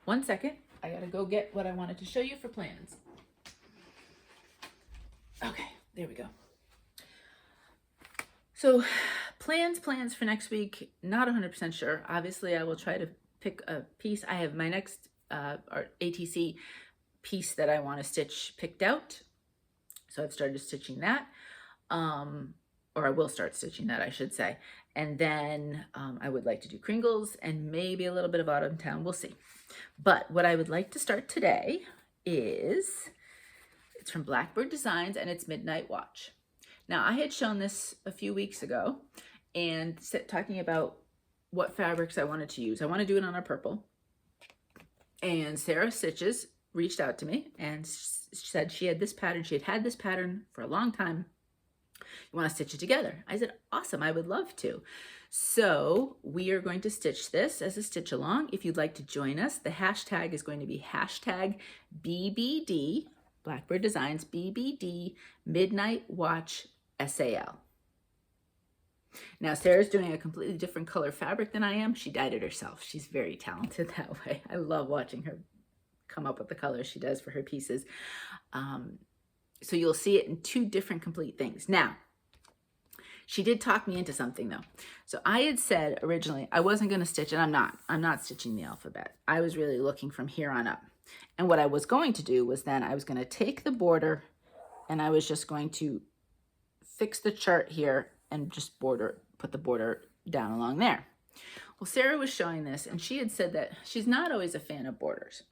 1 second. I got to go get what I wanted to show you for plans. Okay, there we go. So plans for next week, not 100% sure. Obviously, I will try to pick a piece. I have my next ATC piece that I want to stitch picked out. So I've started stitching that. Or I will start stitching that, I should say. And then I would like to do Kringles and maybe a little bit of Autumntown. We'll see. But what I would like to start today is, it's from Blackbird Designs and it's Midnight Watch. Now, I had shown this a few weeks ago and talking about what fabrics I wanted to use. I want to do it on a purple. And Sarah Stitches reached out to me and said she had this pattern. She had had this pattern for a long time. You want to stitch it together? I said, awesome, I would love to. So we are going to stitch this as a stitch along. If you'd like to join us, the hashtag is going to be hashtag BBD, Blackbird Designs, BBD, Midnight Watch SAL. Now, Sarah's doing a completely different color fabric than I am. She dyed it herself. She's very talented that way. I love watching her come up with the colors she does for her pieces. So you'll see it in two different complete things. Now, she did talk me into something though. So I had said originally I wasn't going to stitch, and I'm not stitching the alphabet. I was really looking from here on up. And what I was going to do was then I was going to take the border and I was just going to fix the chart here and just put the border down along there. Well, Sarah was showing this and she had said that she's not always a fan of borders.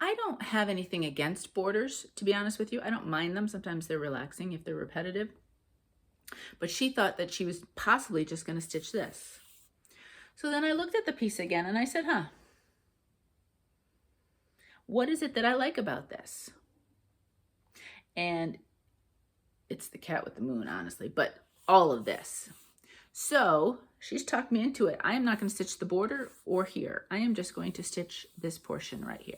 I don't have anything against borders, to be honest with you. I don't mind them. Sometimes they're relaxing if they're repetitive. But she thought that she was possibly just going to stitch this. So then I looked at the piece again and I said, what is it that I like about this? And it's the cat with the moon, honestly, but all of this. So she's talked me into it. I am not going to stitch the border or here. I am just going to stitch this portion right here.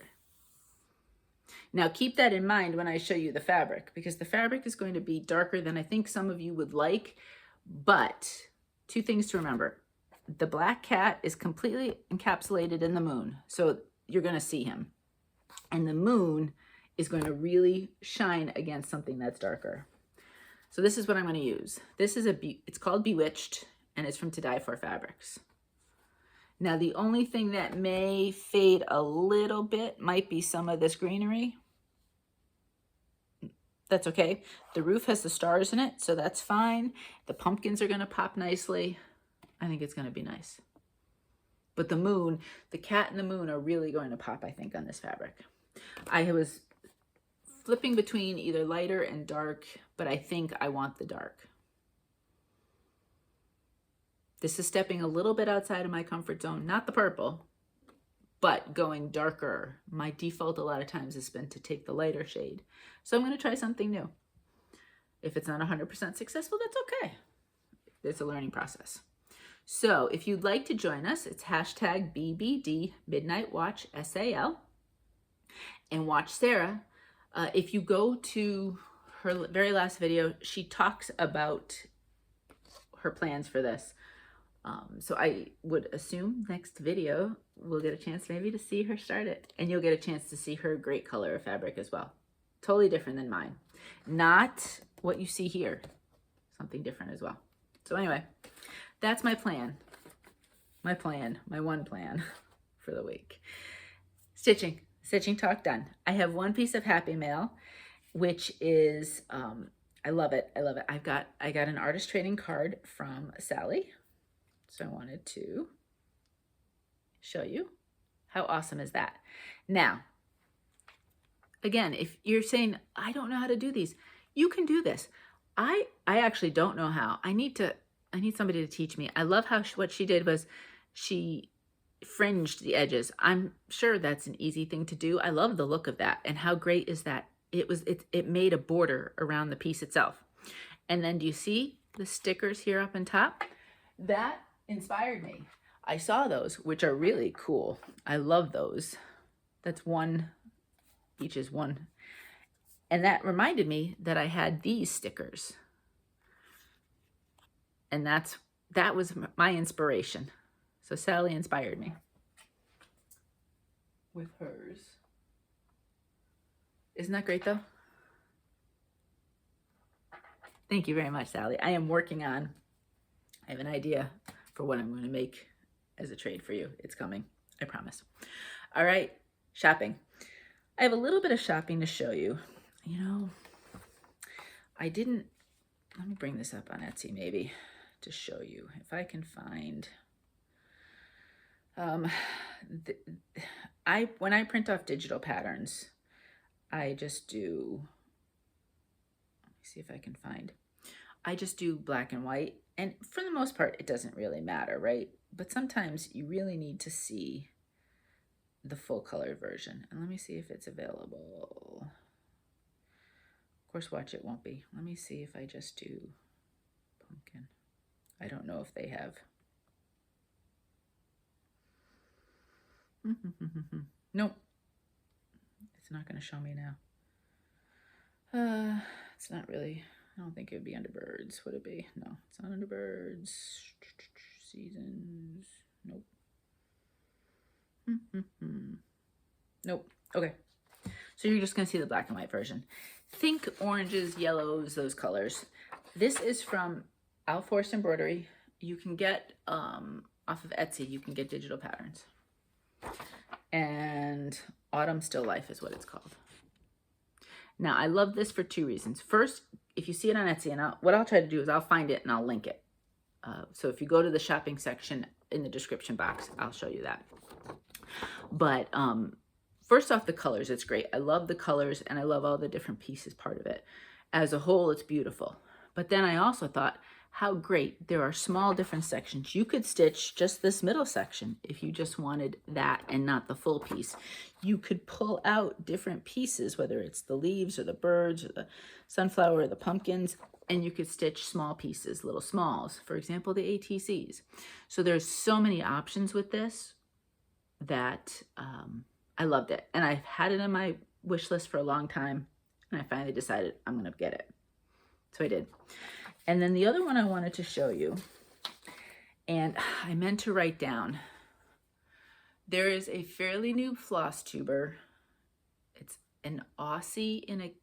Now keep that in mind when I show you the fabric, because the fabric is going to be darker than I think some of you would like. But two things to remember. The black cat is completely encapsulated in the moon, so you're going to see him. And the moon is going to really shine against something that's darker. So this is what I'm going to use. This is it's called Bewitched, and it's from To Die For Fabrics. Now, the only thing that may fade a little bit might be some of this greenery. That's okay. The roof has the stars in it, so that's fine. The pumpkins are going to pop nicely. I think it's going to be nice. But the moon, the cat and the moon are really going to pop, I think, on this fabric. I was flipping between either lighter and dark, but I think I want the dark. This is stepping a little bit outside of my comfort zone, not the purple, but going darker. My default a lot of times has been to take the lighter shade. So I'm going to try something new. If it's not 100% successful, that's okay. It's a learning process. So if you'd like to join us, it's hashtag BBD Midnight Watch SAL and watch Sarah. If you go to her very last video, she talks about her plans for this. So I would assume next video we'll get a chance maybe to see her start it, and you'll get a chance to see her great color of fabric as well. Totally different than mine. Not what you see here. Something different as well. So anyway, that's my plan. My one plan for the week. Stitching talk done. I have one piece of happy mail, which is, I love it. I got an artist trading card from Sally. So I wanted to show you. How awesome is that? Now, again, if you're saying, I don't know how to do these, you can do this. I actually don't know how. I need somebody to teach me. I love how what she did was she fringed the edges. I'm sure that's an easy thing to do. I love the look of that. And how great is that? It made a border around the piece itself. And then do you see the stickers here up on top? That inspired me. I saw those, which are really cool. I love those. That's one, each is one. And that reminded me that I had these stickers. And that was my inspiration. So Sally inspired me with hers. Isn't that great though? Thank you very much, Sally. I am working on, I have an idea for what I'm going to make as a trade for you. It's coming, I promise. All right, shopping. I have a little bit of shopping to show you. You know, let me bring this up on Etsy maybe to show you if I can find, when I print off digital patterns, I just do, let me see if I can find, I just do black and white. And for the most part, it doesn't really matter, right? But sometimes you really need to see the full color version. And let me see if it's available. Of course, watch, it won't be. Let me see if I just do pumpkin. I don't know if they have. Nope. It's not going to show me now. It's not really, I don't think it would be under birds. Would it be? No, it's not under birds. Seasons. Nope. Nope. Okay. So you're just going to see the black and white version. Think oranges, yellows, those colors. This is from Al Force Embroidery. You can get, off of Etsy, you can get digital patterns. And Autumn Still Life is what it's called. Now, I love this for two reasons. First, if you see it on Etsy, and what I'll try to do is I'll find it and I'll link it. So if you go to the shopping section in the description box, I'll show you that. But first off, the colors, it's great. I love the colors and I love all the different pieces part of it. As a whole, it's beautiful. But then I also thought, how great, there are small different sections. You could stitch just this middle section if you just wanted that and not the full piece. You could pull out different pieces, whether it's the leaves or the birds or the sunflower or the pumpkins, and you could stitch small pieces, little smalls, for example, the ATCs. So there's so many options with this that I loved it. And I've had it on my wish list for a long time, and I finally decided I'm going to get it. So I did. And then the other one I wanted to show you, and I meant to write down, there is a fairly new Flosstuber. It's an Aussie in a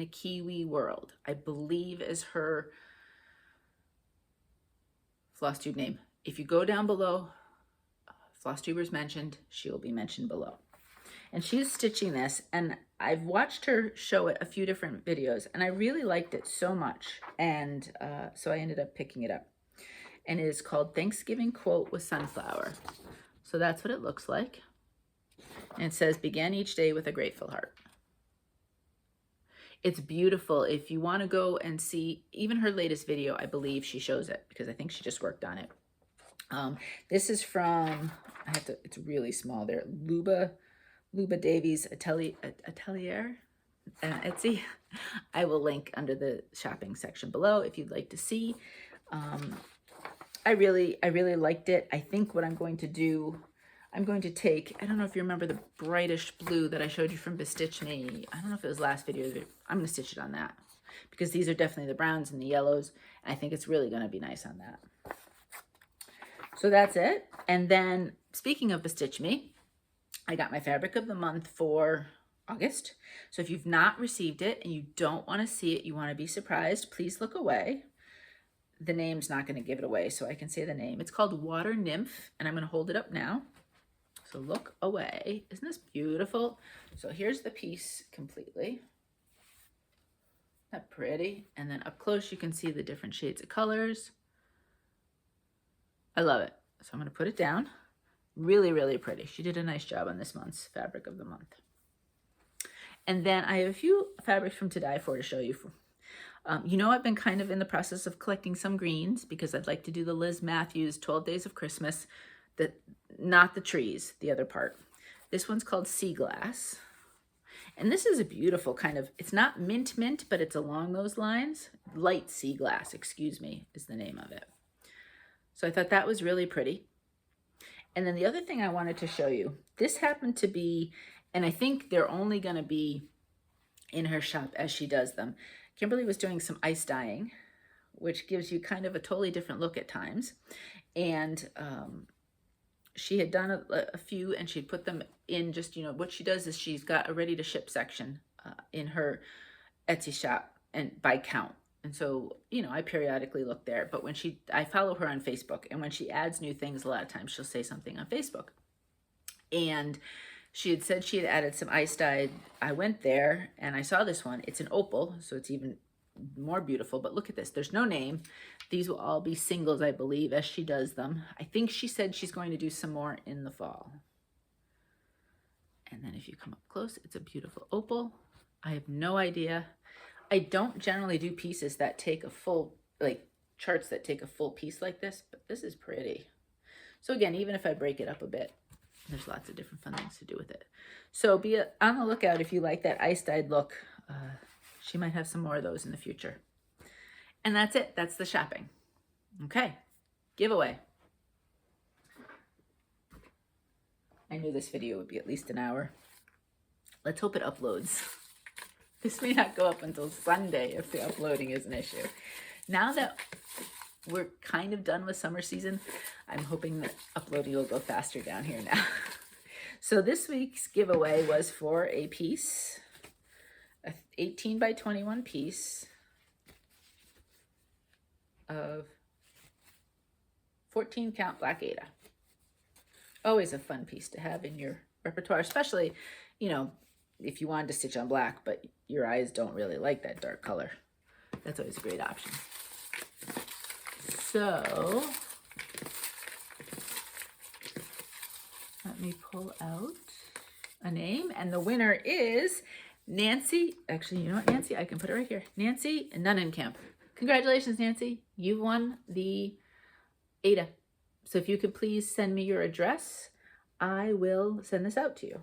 Kiwi world, I believe is her Flosstube name. If you go down below, Flosstubers mentioned, she will be mentioned below. And she's stitching this, and I've watched her show it a few different videos, and I really liked it so much, and so I ended up picking it up. And it is called Thanksgiving Quote with Sunflower. So that's what it looks like. And it says, begin each day with a grateful heart. It's beautiful. If you want to go and see even her latest video, I believe she shows it because I think she just worked on it. This is from, it's really small there, Luba Davies Atelier and Etsy. I will link under the shopping section below if you'd like to see. I really liked it. I think what I'm going to do, I'm going to take, I don't know if you remember the brightish blue that I showed you from Bestitch Me. I don't know if it was last video. I'm going to stitch it on that because these are definitely the browns and the yellows. And I think it's really going to be nice on that. So that's it. And then speaking of Bestitch Me, I got my fabric of the month for August. So if you've not received it and you don't want to see it, you want to be surprised, please look away. The name's not going to give it away, so I can say the name. It's called Water Nymph, and I'm going to hold it up now. So look away. Isn't this beautiful? So here's the piece completely. Isn't that pretty? And then up close, you can see the different shades of colors. I love it. So I'm going to put it down. Really, really pretty. She did a nice job on this month's fabric of the month. And then I have a few fabrics from To Die For to show you. You know, I've been kind of in the process of collecting some greens because I'd like to do the Liz Matthews 12 Days of Christmas, not the trees, the other part. This one's called Sea Glass. And this is a beautiful kind of, it's not mint, but it's along those lines. Light Sea Glass, excuse me, is the name of it. So I thought that was really pretty. And then the other thing I wanted to show you, this happened to be, and I think they're only going to be in her shop as she does them. Kimberly was doing some ice dyeing, which gives you kind of a totally different look at times. And she had done a few, and she'd put them in just, you know, what she does is she's got a ready to ship section in her Etsy shop and by count. And so, you know, I periodically look there, but when I follow her on Facebook, and when she adds new things, a lot of times she'll say something on Facebook. And she had said she had added some ice dye. I went there and I saw this one. It's an opal, so it's even more beautiful, but look at this. There's no name. These will all be singles, I believe, as she does them. I think she said she's going to do some more in the fall. And then if you come up close, it's a beautiful opal. I have no idea. I don't generally do pieces that take a full, like charts that take a full piece like this, but this is pretty. So again, even if I break it up a bit, there's lots of different fun things to do with it. So be on the lookout if you like that ice dyed look. She might have some more of those in the future. And that's it. That's the shopping. Okay. Giveaway. I knew this video would be at least an hour. Let's hope it uploads. This may not go up until Sunday if the uploading is an issue. Now that we're kind of done with summer season, I'm hoping that uploading will go faster down here now. So this week's giveaway was for a piece, an 18 by 21 piece of 14 count black aida. Always a fun piece to have in your repertoire, especially, you know, if you wanted to stitch on black, but your eyes don't really like that dark color. That's always a great option. So let me pull out a name, and the winner is Nancy. Actually, you know what, Nancy? I can put it right here. Nancy Nunnenkamp. Congratulations, Nancy. You won the aida. So if you could please send me your address, I will send this out to you.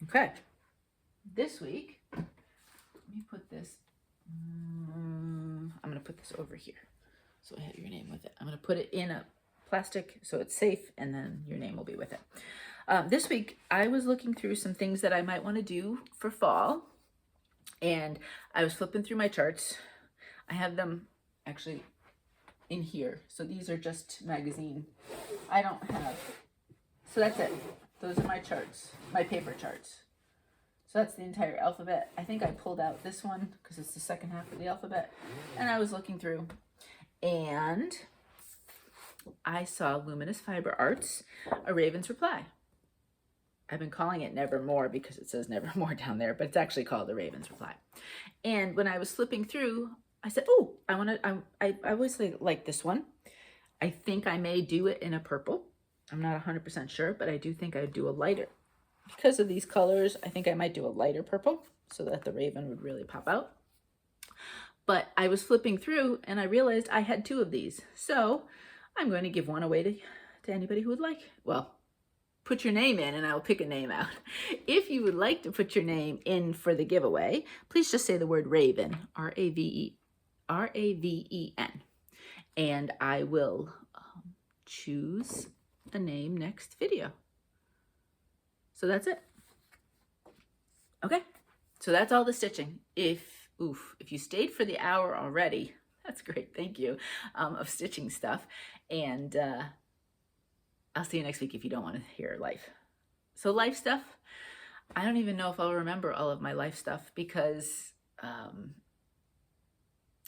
Okay. This week, let me put this, I'm going to put this over here. So I have your name with it. I'm going to put it in a plastic so it's safe, and then your name will be with it. This week, I was looking through some things that I might want to do for fall, and I was flipping through my charts. I have them actually in here. So these are just magazine. I don't have, so that's it. Those are my charts, my paper charts. So that's the entire alphabet. I think I pulled out this one because it's the second half of the alphabet. And I was looking through. And I saw Luminous Fiber Arts, A Raven's Reply. I've been calling it Nevermore because it says Nevermore down there, but it's actually called A Raven's Reply. And when I was flipping through, I said, oh, I always like this one. I think I may do it in a purple. I'm not 100% sure, but I do think I'd do a lighter. Because of these colors, I think I might do a lighter purple so that the raven would really pop out. But I was flipping through and I realized I had 2 of these. So I'm going to give one away to anybody who would like. Well, put your name in and I'll pick a name out. If you would like to put your name in for the giveaway, please just say the word Raven, R-A-V-E-N. And I will choose a name next video. So that's it. Okay, so that's all the stitching. If you stayed for the hour already, that's great, thank you, of stitching stuff. And I'll see you next week if you don't want to hear life. So life stuff, I don't even know if I'll remember all of my life stuff because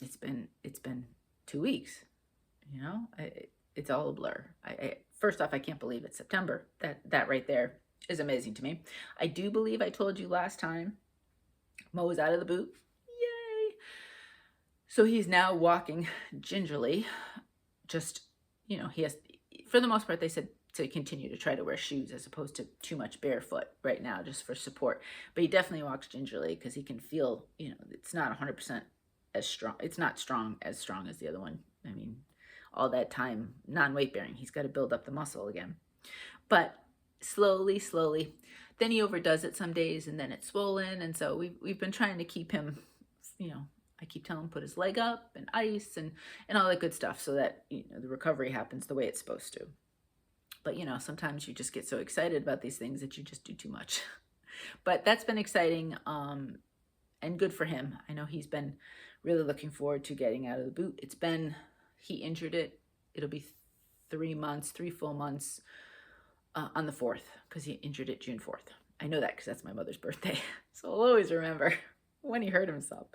it's been 2 weeks, you know, it's all a blur. First off, I can't believe it's September. That right there is amazing to me. I do believe I told you last time Mo is out of the boot. Yay! So he's now walking gingerly. Just, you know, he has, for the most part, they said to continue to try to wear shoes as opposed to too much barefoot right now just for support. But he definitely walks gingerly because he can feel, you know, it's not 100% as strong. It's not as strong as the other one. I mean, all that time non-weight bearing, he's got to build up the muscle again. But slowly, then he overdoes it some days and then it's swollen. And so we've been trying to keep him, you know, I keep telling him put his leg up and ice and all that good stuff so that, you know, the recovery happens the way it's supposed to. But, you know, sometimes you just get so excited about these things that you just do too much. But that's been exciting and good for him. I know he's been really looking forward to getting out of the boot. He injured it. It'll be 3 full months on the 4th because he injured it June 4th. I know that because that's my mother's birthday. So I'll always remember when he hurt himself.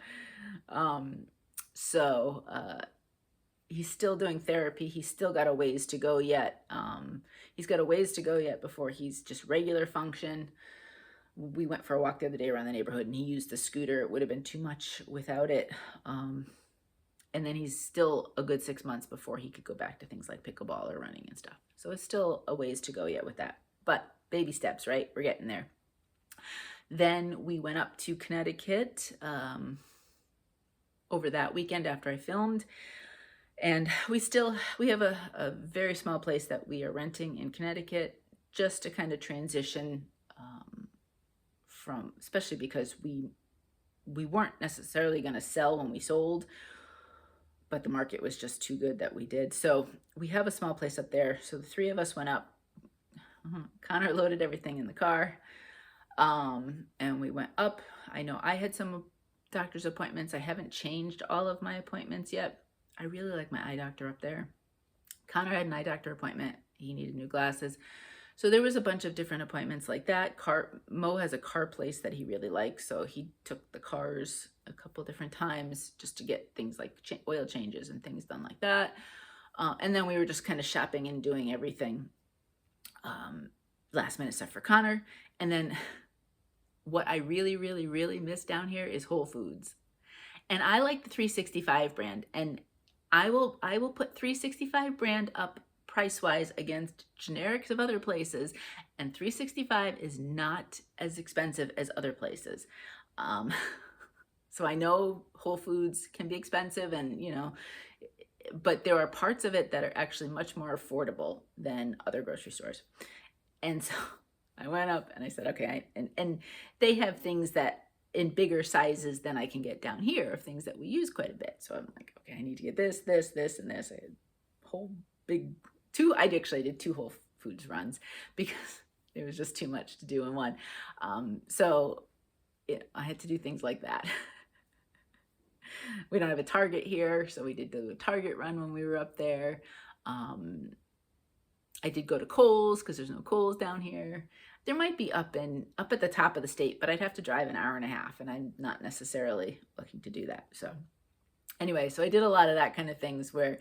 He's still doing therapy. He's still got a ways to go yet. He's got a ways to go yet before he's just regular function. We went for a walk the other day around the neighborhood and he used the scooter. It would have been too much without it. And then he's still a good 6 months before he could go back to things like pickleball or running and stuff. So it's still a ways to go yet with that. But baby steps, right? We're getting there. Then we went up to Connecticut over that weekend after I filmed. And we have a very small place that we are renting in Connecticut just to kind of transition from, especially because we weren't necessarily going to sell when we sold, but the market was just too good that we did. So we have a small place up there. So the 3 of us went up. Connor loaded everything in the car. And we went up. I know I had some doctor's appointments. I haven't changed all of my appointments yet. I really like my eye doctor up there. Connor had an eye doctor appointment. He needed new glasses. So there was a bunch of different appointments like that. Mo has a car place that he really likes. So he took the cars a couple different times just to get things like oil changes and things done like that. And then we were just kind of shopping and doing everything last minute stuff for Connor. And then what I really miss down here is Whole Foods. And I like the 365 brand. And I will put 365 brand up price-wise against generics of other places, and 365 is not as expensive as other places. So I know Whole Foods can be expensive, and you know, but there are parts of it that are actually much more affordable than other grocery stores. And so I went up and I said, okay, and they have things that in bigger sizes than I can get down here of things that we use quite a bit. So I'm like, okay, I need to get this, and this. I had whole big I actually did 2 Whole Foods runs because it was just too much to do in one. So I had to do things like that. We don't have a Target here, so we did do a Target run when we were up there. I did go to Kohl's because there's no Kohl's down here. There might be up at the top of the state, but I'd have to drive an hour and a half, and I'm not necessarily looking to do that. So anyway, so I did a lot of that kind of things where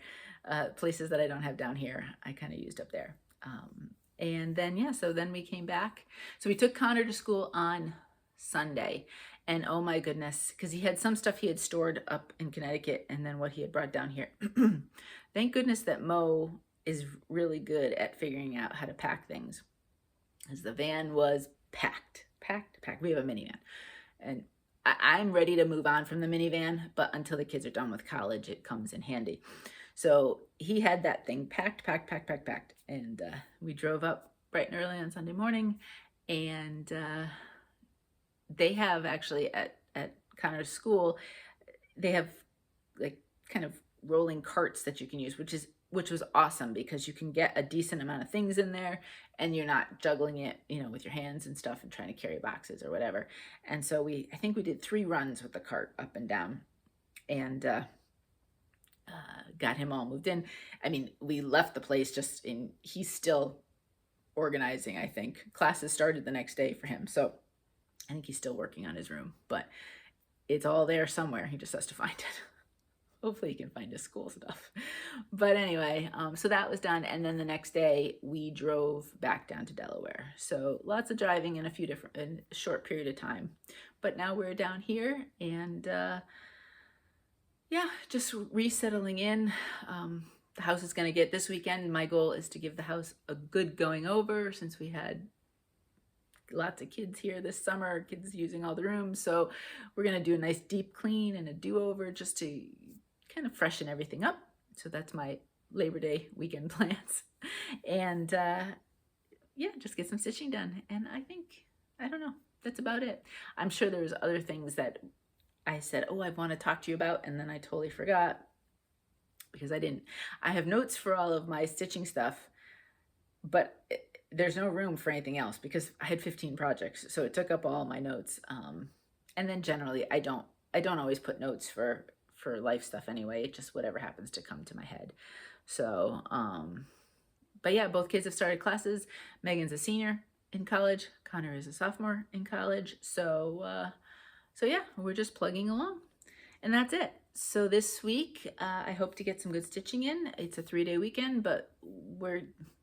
places that I don't have down here, I kind of used up there. And then, yeah, so then we came back. So we took Connor to school on Sunday. And oh my goodness, because he had some stuff he had stored up in Connecticut and then what he had brought down here. Thank goodness that Mo is really good at figuring out how to pack things. As the van was packed. We have a minivan. And I'm ready to move on from the minivan, but until the kids are done with college, it comes in handy. So he had that thing packed. And we drove up bright and early on Sunday morning. And they have actually at Connor's school, they have like kind of rolling carts that you can use, which was awesome because you can get a decent amount of things in there and you're not juggling it, you know, with your hands and stuff and trying to carry boxes or whatever. And so I think we did 3 runs with the cart up and down and got him all moved in. I mean, we left the place he's still organizing, I think. Classes started the next day for him. So I think he's still working on his room, but it's all there somewhere. He just has to find it. Hopefully he can find his school stuff. But anyway, so that was done. And then the next day we drove back down to Delaware. So lots of driving in in a short period of time. But now we're down here and yeah, just resettling in. The house is gonna get, this weekend, my goal is to give the house a good going over since we had lots of kids here this summer, kids using all the rooms. So we're gonna do a nice deep clean and a do-over just to kind of freshen everything up. So that's my Labor Day weekend plans. And yeah, just get some stitching done. And I don't know, that's about it. I'm sure there's other things that I said, oh, I want to talk to you about, and then I totally forgot because I didn't. I have notes for all of my stitching stuff, but there's no room for anything else because I had 15 projects, so it took up all my notes. And then generally, I don't always put notes for life stuff anyway. It's just whatever happens to come to my head. So, but yeah, both kids have started classes. Megan's a senior in college. Connor is a sophomore in college. So, so yeah, we're just plugging along, and that's it. So this week, I hope to get some good stitching in. It's a 3-day weekend, but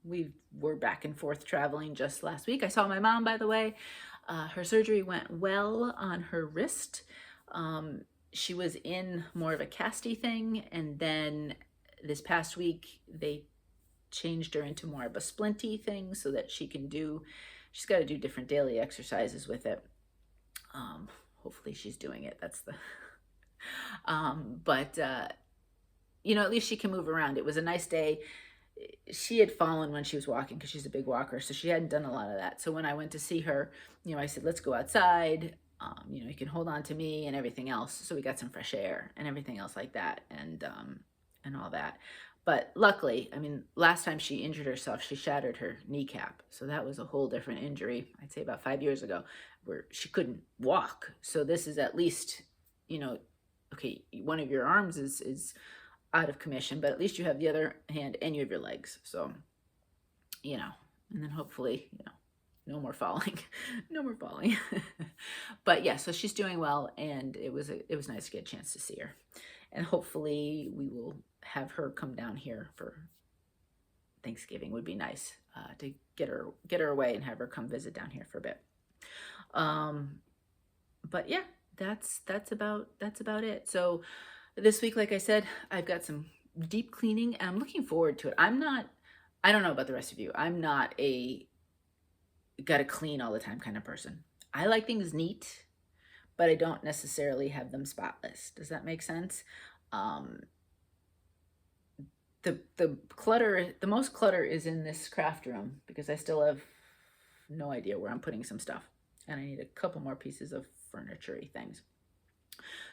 we were back and forth traveling just last week. I saw my mom, by the way. Her surgery went well on her wrist. She was in more of a casty thing, and then this past week they changed her into more of a splinty thing so that she's got to do different daily exercises with it. Hopefully she's doing it. That's the but you know, at least she can move around. It was a nice day. She had fallen when she was walking because she's a big walker, so she hadn't done a lot of that. So when I went to see her, you know, I said, let's go outside. You know, you can hold on to me and everything else. So we got some fresh air and everything else like that, and all that. But luckily, I mean, last time she injured herself, she shattered her kneecap. So that was a whole different injury, I'd say about 5 years ago, where she couldn't walk. So this is at least, you know, okay, one of your arms is out of commission, but at least you have the other hand and you have your legs. So, you know, and then hopefully, you know, no more falling, no more falling. But yeah, so she's doing well, and it was nice to get a chance to see her. And hopefully we will have her come down here for Thanksgiving. Would be nice to get her away and have her come visit down here for a bit. But yeah, that's about it. So this week, like I said, I've got some deep cleaning and I'm looking forward to it. I don't know about the rest of you. I'm not a gotta clean all the time kind of person. I like things neat, but I don't necessarily have them spotless. Does that make sense? The clutter, the most clutter is in this craft room because I still have no idea where I'm putting some stuff, and I need a couple more pieces of furniture-y things.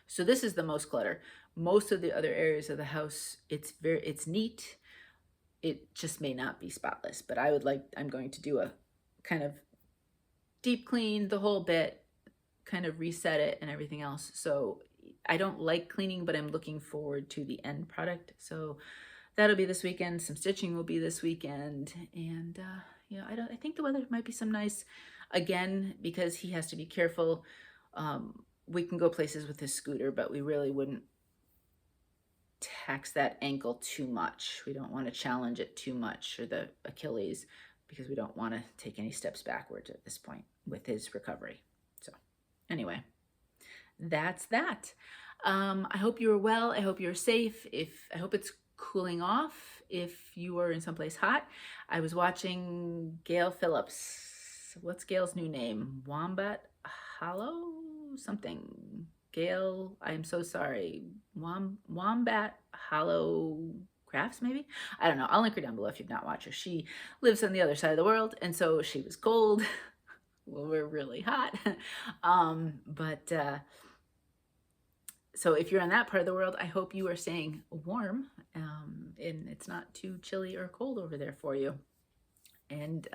So this is the most clutter. Most of the other areas of the house, it's neat. It just may not be spotless, but I'm going to do a kind of deep clean the whole bit, kind of reset it and everything else. So I don't like cleaning, but I'm looking forward to the end product. So that'll be this weekend. Some stitching will be this weekend. And you know, I think the weather might be some nice, again, because he has to be careful. We can go places with his scooter, but we really wouldn't tax that ankle too much. We don't want to challenge it too much, or the Achilles, because we don't want to take any steps backwards at this point with his recovery. So anyway, that's that. I hope you're well. I hope you're safe. I hope it's cooling off if you are in someplace hot. I was watching Gail Phillips. What's Gail's new name? Wombat Hollow? Something. Gail, I'm so sorry. Wombat Hollow Crafts, maybe? I don't know. I'll link her down below if you've not watched her. She lives on the other side of the world, and so she was cold. Well, we're really hot. So if you're in that part of the world, I hope you are staying warm, and it's not too chilly or cold over there for you. And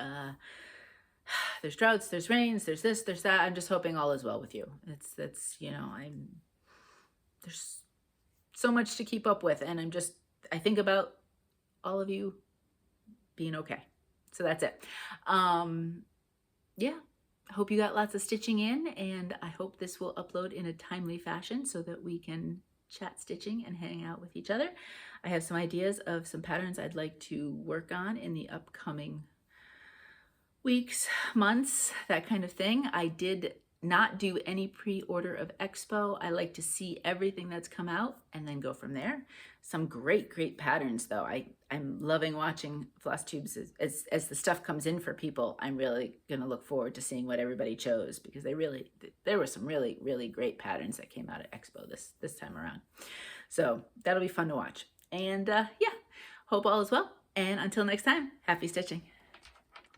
there's droughts, there's rains, there's this, there's that. I'm just hoping all is well with you. That's you know, there's so much to keep up with, and I think about all of you being okay. So that's it. Yeah. I hope you got lots of stitching in, and I hope this will upload in a timely fashion so that we can chat stitching and hang out with each other. I have some ideas of some patterns I'd like to work on in the upcoming weeks, months, that kind of thing. I did not do any pre-order of Expo. I like to see everything that's come out and then go from there. Some great patterns though. I'm loving watching Flosstubes as the stuff comes in for people. I'm really gonna look forward to seeing what everybody chose, because there were some really great patterns that came out at Expo this time around. So that'll be fun to watch. And yeah, hope all is well. And until next time, happy stitching.